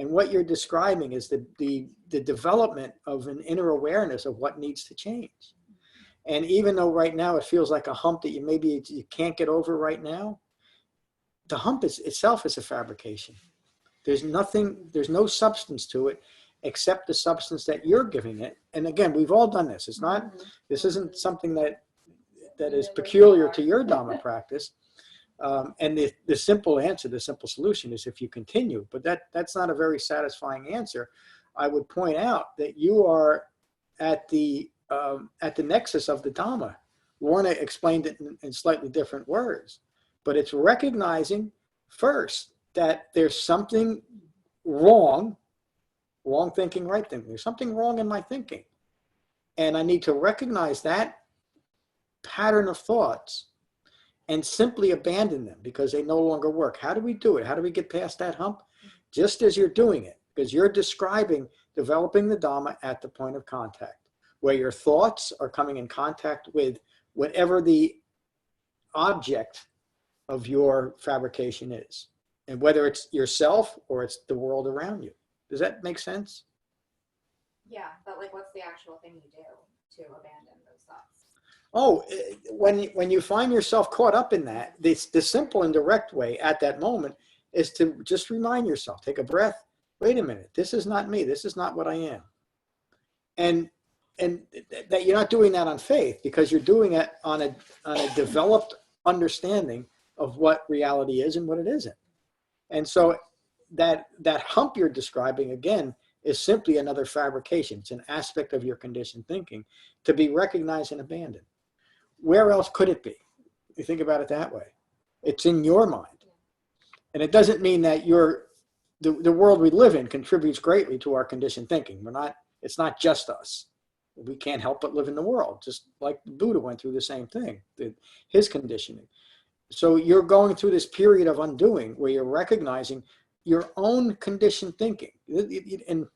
And what you're describing is the development of an inner awareness of what needs to change. And even though right now it feels like a hump that you can't get over right now, the hump itself is a fabrication. There's no substance to it except the substance that you're giving it. And again, we've all done this. This isn't something that is peculiar to your Dhamma practice. And the simple answer, the simple solution is if you continue, but that's not a very satisfying answer. I would point out that you are at the nexus of the Dhamma. Lorna explained it in slightly different words, but it's recognizing first that there's something wrong thinking, right thinking. There's something wrong in my thinking. And I need to recognize that pattern of thoughts and simply abandon them because they no longer work. How do we do it? How do we get past that hump? Just as you're doing it, because you're describing developing the Dhamma at the point of contact, where your thoughts are coming in contact with whatever the object of your fabrication is, and whether it's yourself or it's the world around you. Does that make sense? Yeah, but like what's the actual thing you do to abandon those thoughts? Oh, when you find yourself caught up in that, the simple and direct way at that moment is to just remind yourself, take a breath, wait a minute, this is not me, this is not what I am. And that you're not doing that on faith, because you're doing it on a developed understanding of what reality is and what it isn't. And so that hump you're describing, again, is simply another fabrication. It's an aspect of your conditioned thinking to be recognized and abandoned. Where else could it be? You think about it that way. It's in your mind. And it doesn't mean that the world we live in contributes greatly to our conditioned thinking. It's not just us. We can't help but live in the world, just like the Buddha went through the same thing, his conditioning. So you're going through this period of undoing where you're recognizing your own conditioned thinking. And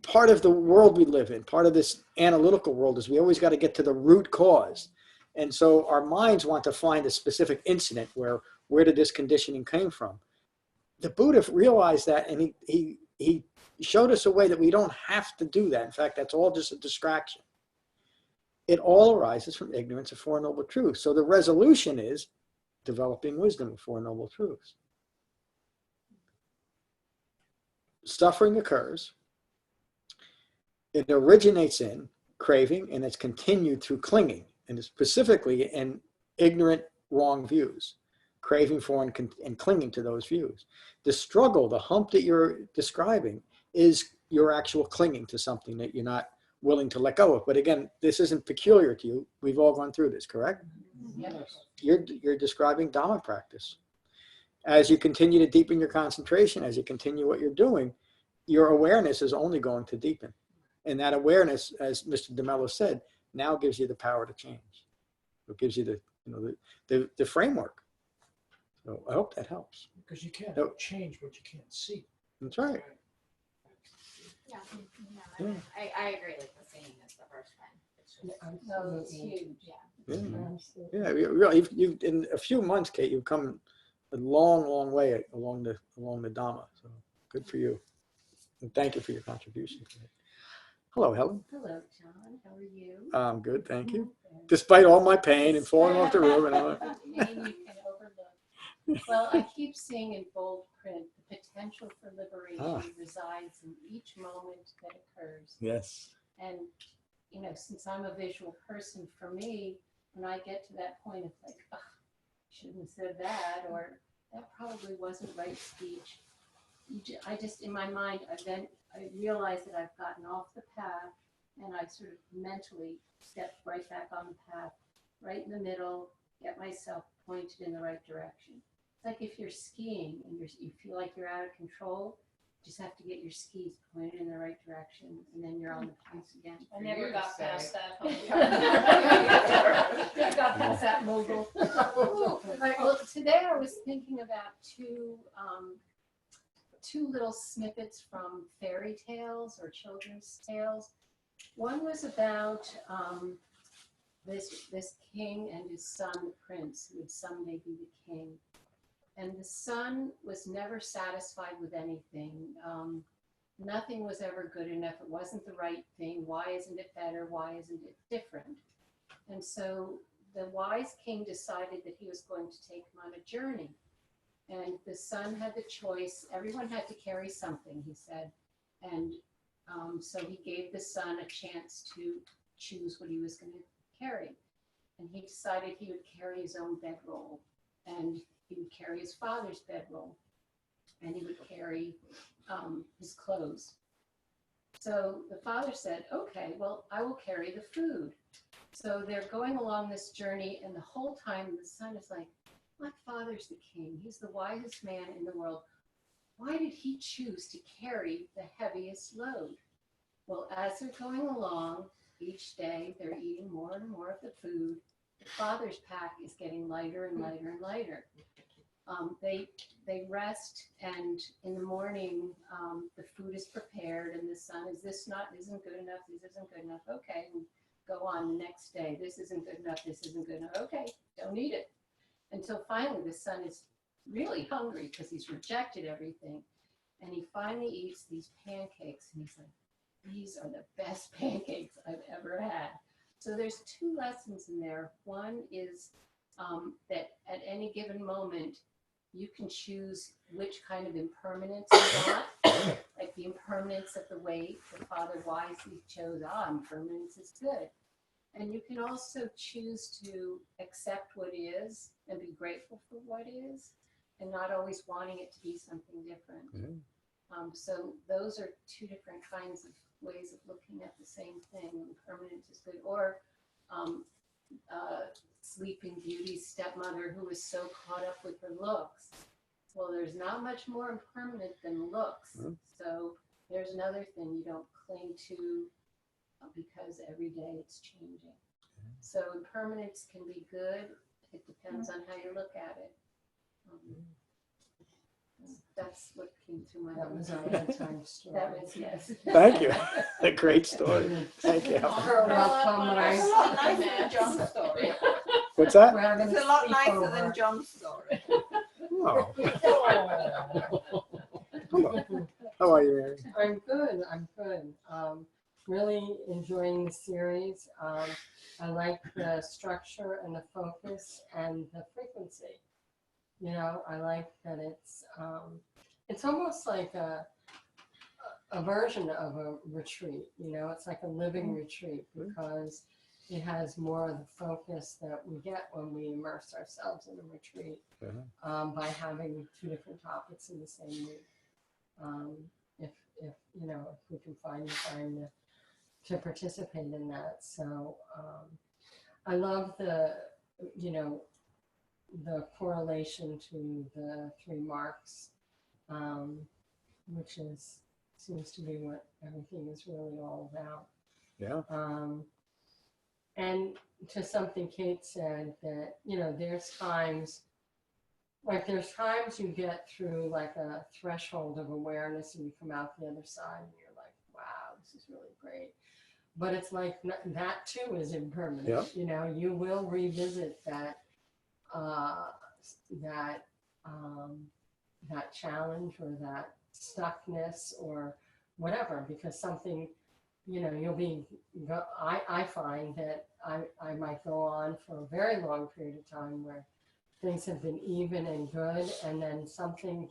part of the world we live in, part of this analytical world, is we always got to get to the root cause. And so our minds want to find a specific incident where did this conditioning came from? The Buddha realized that, and he showed us a way that we don't have to do that. In fact, that's all just a distraction. It all arises from ignorance of Four Noble Truths. So the resolution is developing wisdom of Four Noble Truths. Suffering occurs. It originates in craving, and it's continued through clinging, and specifically in ignorant, wrong views. Craving for and clinging to those views. The struggle, the hump that you're describing, is your actual clinging to something that you're not willing to let go of. But again, this isn't peculiar to you. We've all gone through this, correct? Yes. You're describing Dhamma practice. As you continue to deepen your concentration, as you continue what you're doing, your awareness is only going to deepen. And that awareness, as Mr. DeMello said, now gives you the power to change. It gives you the framework. So I hope that helps. Because you can't Nope. change what you can't see. That's right. Yeah, Yeah. I agree. Like the seeing is the first thing. It's just, No, it's huge. Yeah. Absolutely. Yeah, really, you in a few months, Kate, you've come a long, long way along the Dhamma. So good for you, and thank you for your contribution today. Hello, Helen. Hello, John. How are you? I'm good, thank you. Despite all my pain and falling off the roof, and all. Pain you can overlook. Well, I keep seeing in bold print the potential for liberation resides in each moment that occurs. Yes. And, you know, since I'm a visual person, for me, when I get to that point of like, oh, shouldn't have said that, or that probably wasn't right speech. I just, in my mind, I realize that I've gotten off the path, and I sort of mentally step right back on the path, right in the middle, get myself pointed in the right direction. It's like if you're skiing and you feel like you're out of control, you just have to get your skis pointed in the right direction, and then you're on the path again. I never got past that. I got past that mogul. Right, well, today I was thinking about two little snippets from fairy tales or children's tales. One was about this king and his son, the prince, who would someday be the king. And the son was never satisfied with anything. Nothing was ever good enough. It wasn't the right thing. Why isn't it better? Why isn't it different? And so the wise king decided that he was going to take him on a journey. And the son had the choice. Everyone had to carry something, he said. And so he gave the son a chance to choose what he was going to carry. And he decided he would carry his own bedroll. And he would carry his father's bedroll. And he would carry his clothes. So the father said, okay, well, I will carry the food. So they're going along this journey, and the whole time the son is like, my father's the king. He's the wisest man in the world. Why did he choose to carry the heaviest load? Well, as they're going along, each day they're eating more and more of the food. The father's pack is getting lighter and lighter and lighter. They rest, and in the morning, the food is prepared, and the son is, isn't good enough, this isn't good enough. Okay, we go on the next day. This isn't good enough, this isn't good enough. Okay, don't eat it. Until finally the son is really hungry because he's rejected everything. And he finally eats these pancakes, and he's like, these are the best pancakes I've ever had. So there's two lessons in there. One is that at any given moment, you can choose which kind of impermanence you want, like the impermanence of the weight. The father wisely chose, impermanence is good. And you can also choose to accept what is and be grateful for what is, and not always wanting it to be something different. Mm-hmm. So those are two different kinds of ways of looking at the same thing. Impermanence is good. Or Sleeping Beauty's stepmother, who was so caught up with her looks. Well, there's not much more impermanent than looks. Mm-hmm. So there's another thing you don't cling to because every day it's changing. Mm-hmm. So impermanence can be good. It depends on how you look at it. That's what came to my mind. That was our bedtime story. That was, yes. Thank you. A great story. Thank you. It's a lot nicer than John's story. What's that? It's a lot nicer than John's story. Oh. Hello. How are you, Mary? I'm good. I'm good. Really enjoying the series. I like the structure and the focus and the frequency. You know, I like that it's almost like a version of a retreat. You know, it's like a living retreat because it has more of the focus that we get when we immerse ourselves in a retreat by having two different topics in the same week. If you know, if we can find the time to participate in that. So I love the correlation to the 3 marks, which seems to be what everything is really all about. Yeah. And to something Kate said, that, you know, there's times like there's times you get through like a threshold of awareness and you come out the other side and you're like, wow, this is really great. But it's like that too is impermanent. Yeah. You know, you will revisit that that challenge or that stuckness or whatever, because something, you know, I find that I might go on for a very long period of time where things have been even and good, and then something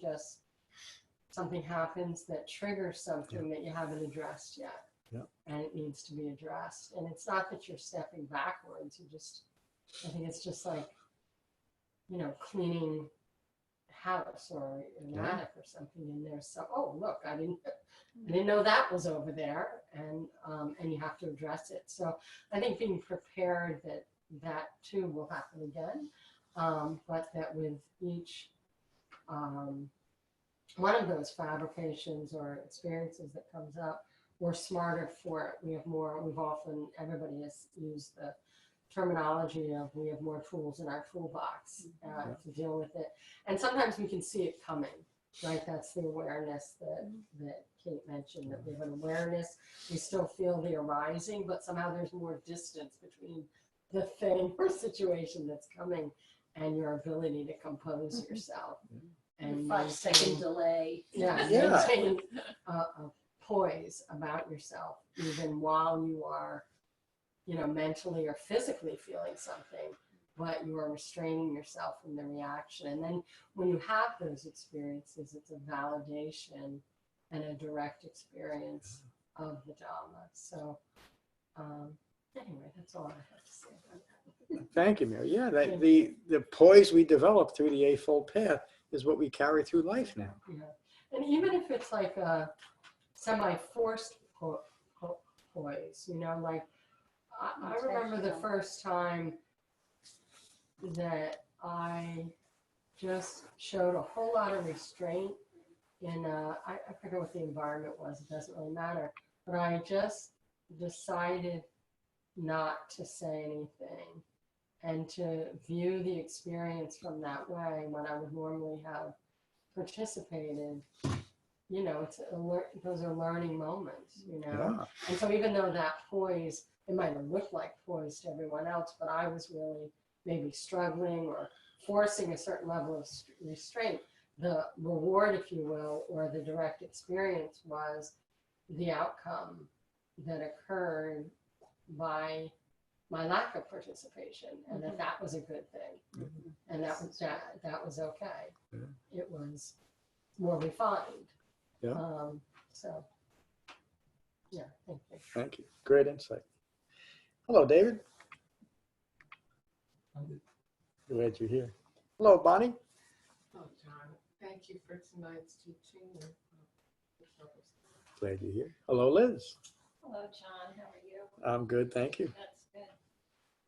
happens that triggers something that you haven't addressed yet. Yeah. And it needs to be addressed. And it's not that you're stepping backwards. I think it's just like, you know, cleaning house or an attic or something, and there's some, oh look, I didn't know that was over there, and you have to address it. So I think being prepared that too will happen again, but that with each one of those fabrications or experiences that comes up, we're smarter for it. Everybody has used the terminology of we have more tools in our toolbox to deal with it. And sometimes we can see it coming, right? That's the awareness that Kate mentioned, that we have an awareness. We still feel the arising, but somehow there's more distance between the thing or situation that's coming and your ability to compose yourself. And 5-second delay. Maintain a poise about yourself, even while you are, you know, mentally or physically feeling something, but you are restraining yourself from the reaction. And then when you have those experiences, it's a validation and a direct experience of the Dhamma. So anyway, that's all I have to say about that. Thank you, Mary. Yeah, the poise we develop through the Eightfold Path is what we carry through life now. Yeah. And even if it's like a semi-forced poise, you know, like I remember the first time that I just showed a whole lot of restraint in, I forget what the environment was, it doesn't really matter, but I just decided not to say anything and to view the experience from that way when I would normally have participated. You know, those are learning moments, you know? Yeah. And so even though that poise, it might have looked like poise to everyone else, but I was really maybe struggling or forcing a certain level of restraint. The reward, if you will, or the direct experience was the outcome that occurred by my lack of participation, and that was a good thing. And that was okay. Yeah. It was more refined. Yeah. So, yeah, thank you. Thank you. Great insight. Hello, David. Glad you're here. Hello, Bonnie. Oh, John, thank you for tonight's teaching. Glad you're here. Hello, Liz. Hello, John. How are you? I'm good, thank you. That's good.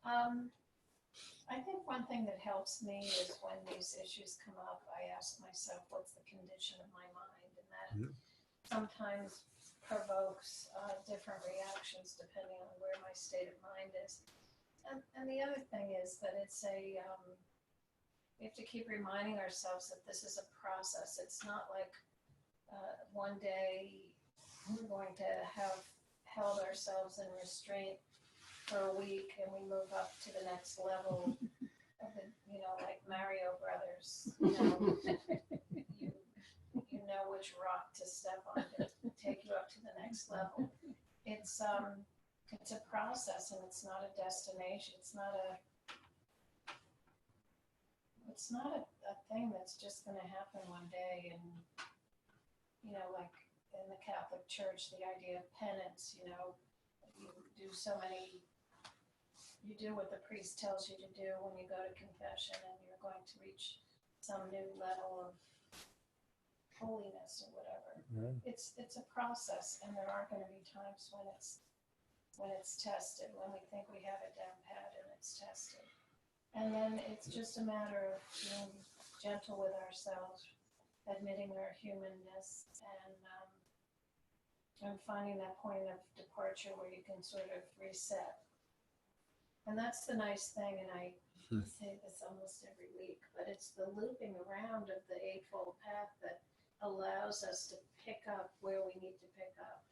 I think one thing that helps me is when these issues come up, I ask myself, what's the condition of my mind? And that sometimes provokes different reactions depending on where my state of mind is. And the other thing is that it's we have to keep reminding ourselves that this is a process. It's not like one day we're going to have held ourselves in restraint for a week and we move up to the next level of the, you know, like Mario Brothers, you know which rock to step on to take you up to the next level. It's a process and it's not a destination. It's not a thing that's just going to happen one day. And, you know, like in the Catholic Church, the idea of penance, you know, you do what the priest tells you to do when you go to confession and you're going to reach some new level of holiness or whatever. It's a process, and there are going to be times when it's tested, when we think we have it down pat and it's tested. And then it's just a matter of being gentle with ourselves, admitting our humanness, and finding that point of departure where you can sort of reset. And that's the nice thing, and I say this almost every week, but it's the looping around of the Eightfold Path that allows us to pick up where we need to pick up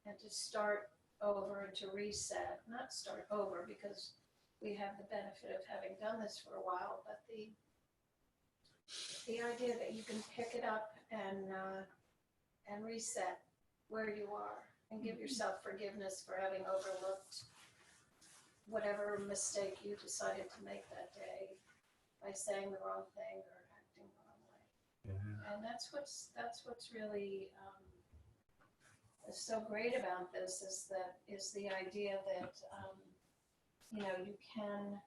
and to start over and to reset, not start over because we have the benefit of having done this for a while, but the idea that you can pick it up and reset where you are and give yourself forgiveness for having overlooked whatever mistake you decided to make that day by saying the wrong thing or acting the wrong way. Yeah. And that's what's really so great about this is the idea that you can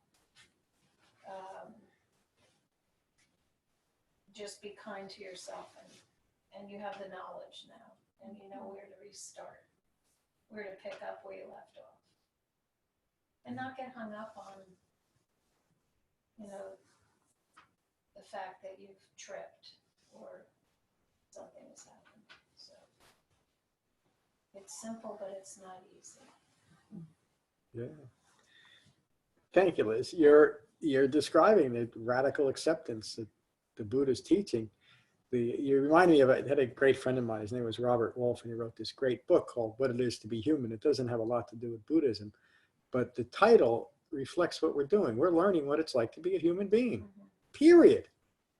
just be kind to yourself and you have the knowledge now and you know where to restart, where to pick up where you left off. And not get hung up on, the fact that you've tripped or something has happened. So it's simple, but it's not easy. Yeah. Thank you, Liz. You're describing the radical acceptance that the Buddha's teaching. You remind me of, I had a great friend of mine, his name was Robert Wolff, and he wrote this great book called What It Is to Be Human. It doesn't have a lot to do with Buddhism, but the title reflects what we're doing. We're learning what it's like to be a human being, period.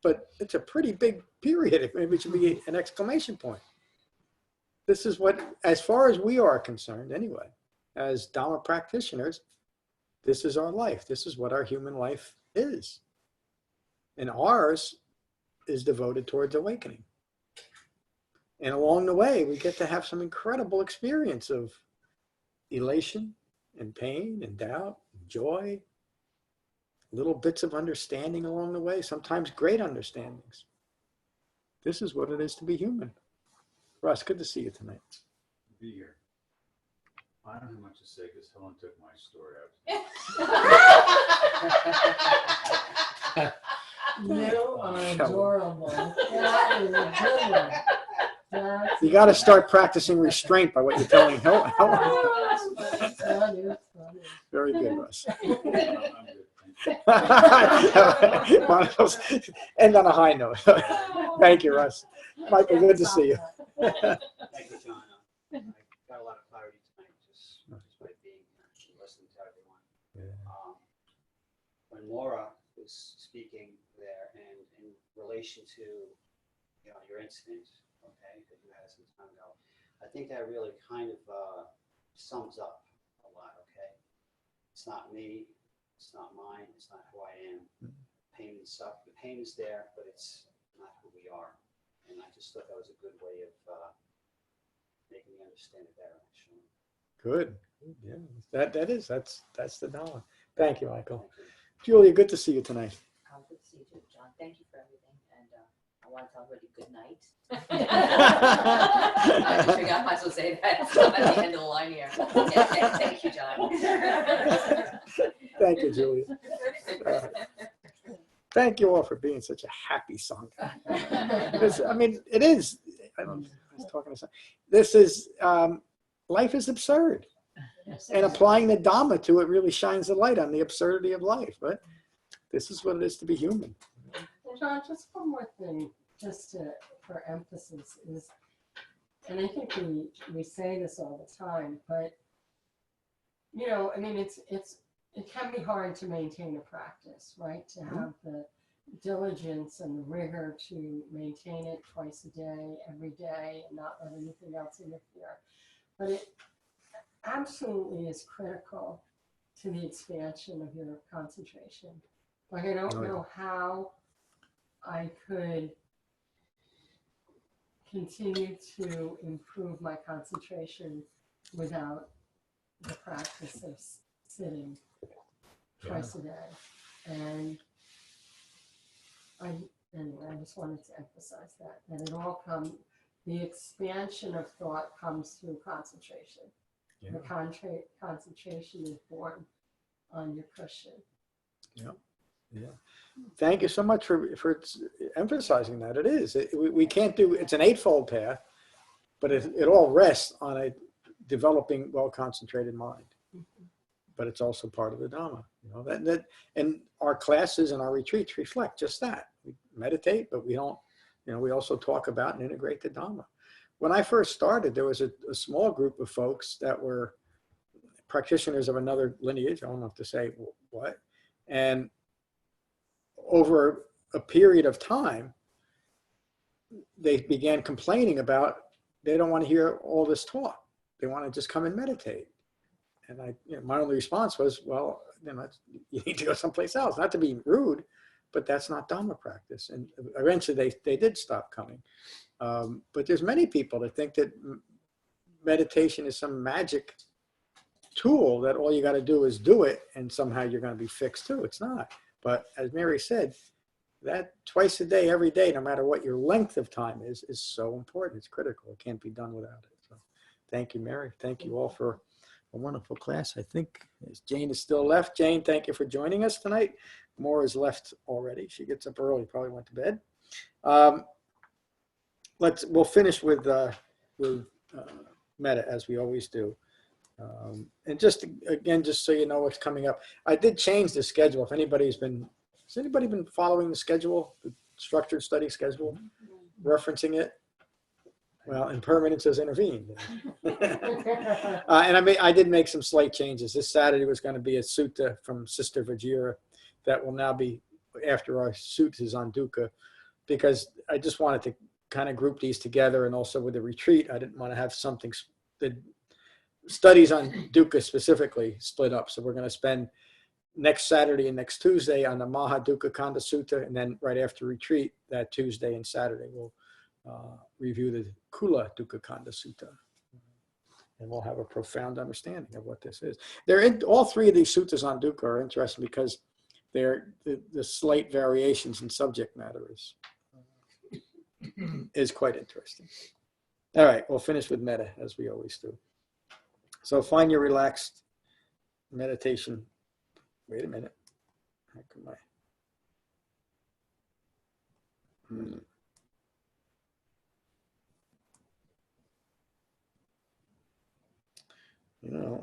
But it's a pretty big period. Maybe it should be an exclamation point. This is what, as far as we are concerned anyway, as Dhamma practitioners, this is our life. This is what our human life is. And ours is devoted towards awakening. And along the way, we get to have some incredible experience of elation and pain and doubt and joy, little bits of understanding along the way, sometimes great understandings. This is what it is to be human. Russ, good to see you tonight. Be here. I don't have much to say because Helen took my story You are adorable. That is a good one. You got to start practicing restraint by what you're telling Helen. That is funny. Very good, Russ. I'm good. End on a high note. Thank you, Russ. Michael, good to see you. Thank you, John. I got a lot of clarity tonight just by being here and listening to everyone. Yeah. When Laura was speaking there and in relation to your incident, okay, that you had some time ago, I think that really kind of sums up a lot, okay? It's not me, it's not mine, it's not who I am. Pain and suffering, the pain is there, but it's not who we are. And I just thought that was a good way of making me understand it better, actually. Good. Yeah, that's the Dhamma. Thank you, Michael. Julia, good to see you tonight. Good to see you too, John. Thank you for everything. And I want to tell everybody good night. I just figured I might as well say that. So I'm at the end of the line here. Yeah, thank you, John. Thank you, Julia. Thank you all for being such a happy sangha. I mean, it is. I was talking to someone. This is, life is absurd. And applying the Dhamma to it really shines the light on the absurdity of life. But this is what it is to be human. John, just one more thing, for emphasis is, and I think we say this all the time, but I mean, it can be hard to maintain a practice, right? To have the diligence and the rigor to maintain it twice a day, every day, and not let anything else interfere. But it absolutely is critical to the expansion of your concentration. Like, I don't know how I could continue to improve my concentration without the practice of sitting twice a day. And I just wanted to emphasize that it all comes, the expansion of thought comes through concentration. Yeah. The concentration is born on your cushion. Yeah. Yeah. Thank you so much for emphasizing that. It is. We can't do, it's an eightfold path, but it all rests on a developing well-concentrated mind. but it's also part of the Dhamma. You know, and our classes and our retreats reflect just that. We meditate, but we don't, you know, we also talk about and integrate the Dhamma. When I first started, there was a small group of folks that were practitioners of another lineage. I don't have to say what. And over a period of time, they began complaining about they don't want to hear all this talk. They want to just come and meditate. And my only response was, well, you need to go someplace else. Not to be rude, but that's not Dhamma practice. And eventually they did stop coming. But there's many people that think that meditation is some magic tool that all you got to do is do it and somehow you're going to be fixed too. It's not. But as Mary said, that twice a day, every day, no matter what your length of time is so important. It's critical. It can't be done without it. So thank you, Mary. Thank you all for a wonderful class. I think Jane is still left. Jane, thank you for joining us tonight. Maura is left already. She gets up early, probably went to bed. We'll finish with metta as we always do. And just again, just so you know what's coming up, I did change the schedule. If has anybody been following the schedule, the structured study schedule, referencing it? Well, impermanence has intervened. And I did make some slight changes. This Saturday was going to be a sutta from Sister Vajira that will now be after our suttas on dukkha, because I just wanted to kind of group these together, and also with the retreat, I didn't want to have something the studies on dukkha specifically split up. So we're going to spend next Saturday and next Tuesday on the Maha Dukkha Kanda Sutta, and then right after retreat, that Tuesday and Saturday, we'll review the Kula Dukkha Kanda Sutta. And we'll have a profound understanding of what this is. All three of these suttas on dukkha are interesting because they're the slight variations in subject matter is quite interesting. All right, we'll finish with metta as we always do. So find your relaxed meditation. Wait a minute. How come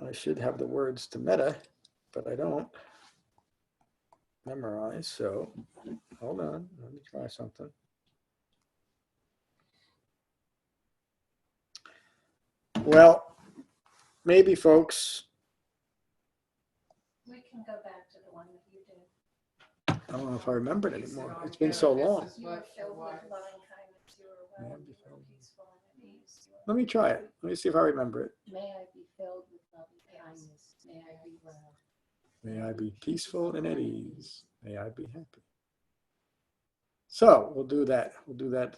I should have the words to metta, but I don't memorize. So hold on. Let me try something. Well, maybe folks. We can go back to the one that you did. I don't know if I remember it anymore. It's been so long. You were filled with loving kindness. You were well. You were peaceful and at ease. Let me try it. Let me see if I remember it. May I be filled with loving kindness. May I be well. May I be peaceful and at ease. May I be happy. So we'll do that. We'll do that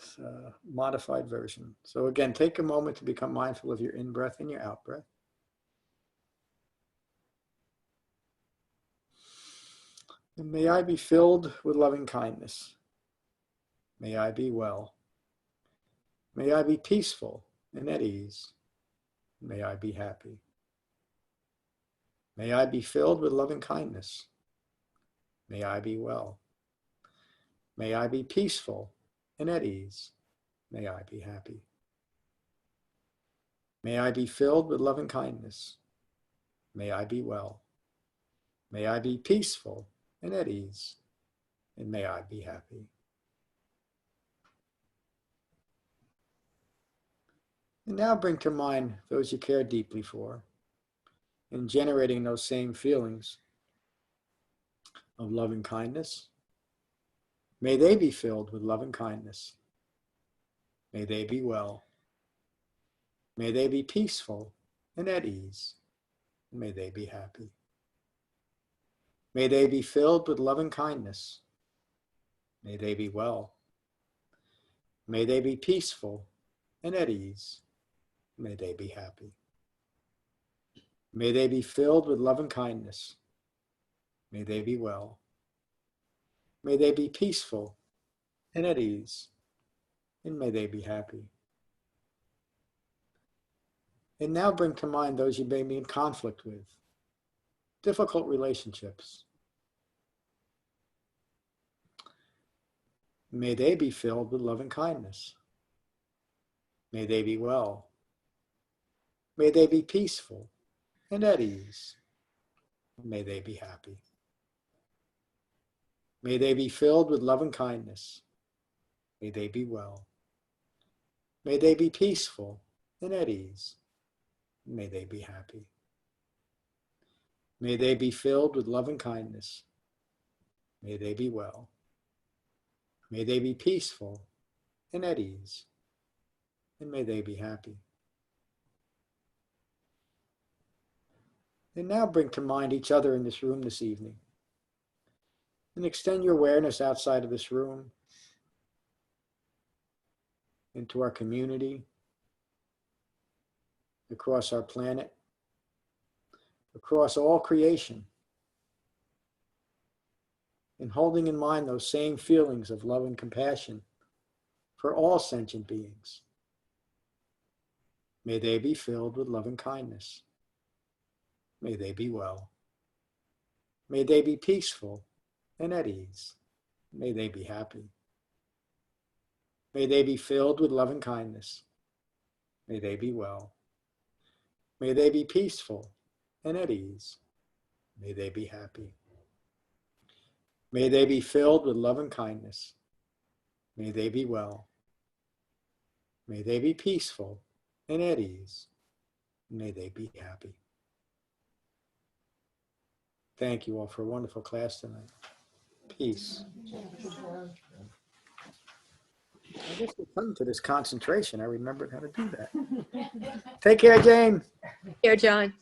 modified version. So again, take a moment to become mindful of your in-breath and your out-breath. And may I be filled with loving kindness. May I be well. May I be peaceful and at ease. May I be happy. May I be filled with loving kindness. May I be well. May I be peaceful and at ease. May I be happy. May I be filled with loving kindness. May I be well. May I be peaceful and at ease. And may I be happy. And now bring to mind those you care deeply for, and generating those same feelings of loving kindness. May they be filled with loving kindness. May they be well. May they be peaceful and at ease. May they be happy. May they be filled with loving kindness. May they be well. May they be peaceful and at ease. May they be happy. May they be filled with loving kindness. May they be well. May they be peaceful and at ease, and may they be happy. And now bring to mind those you may be in conflict with, difficult relationships. May they be filled with loving kindness. May they be well. May they be peaceful and at ease. May they be happy. May they be filled with love and kindness. May they be well. May they be peaceful and at ease. May they be happy. May they be filled with love and kindness. May they be well. May they be peaceful and at ease. And may they be happy. And now bring to mind each other in this room this evening. And extend your awareness outside of this room into our community, across our planet, across all creation, and holding in mind those same feelings of love and compassion for all sentient beings. May they be filled with love and kindness. May they be well. May they be peaceful and at ease. May they be happy. May they be filled with love and kindness. May they be well. May they be peaceful and at ease. May they be happy. May they be filled with love and kindness. May they be well. May they be peaceful and at ease. May they be happy. Thank you all for a wonderful class tonight. Peace. I guess we'll come to this concentration. I remembered how to do that. Take care, Jane. Here, John.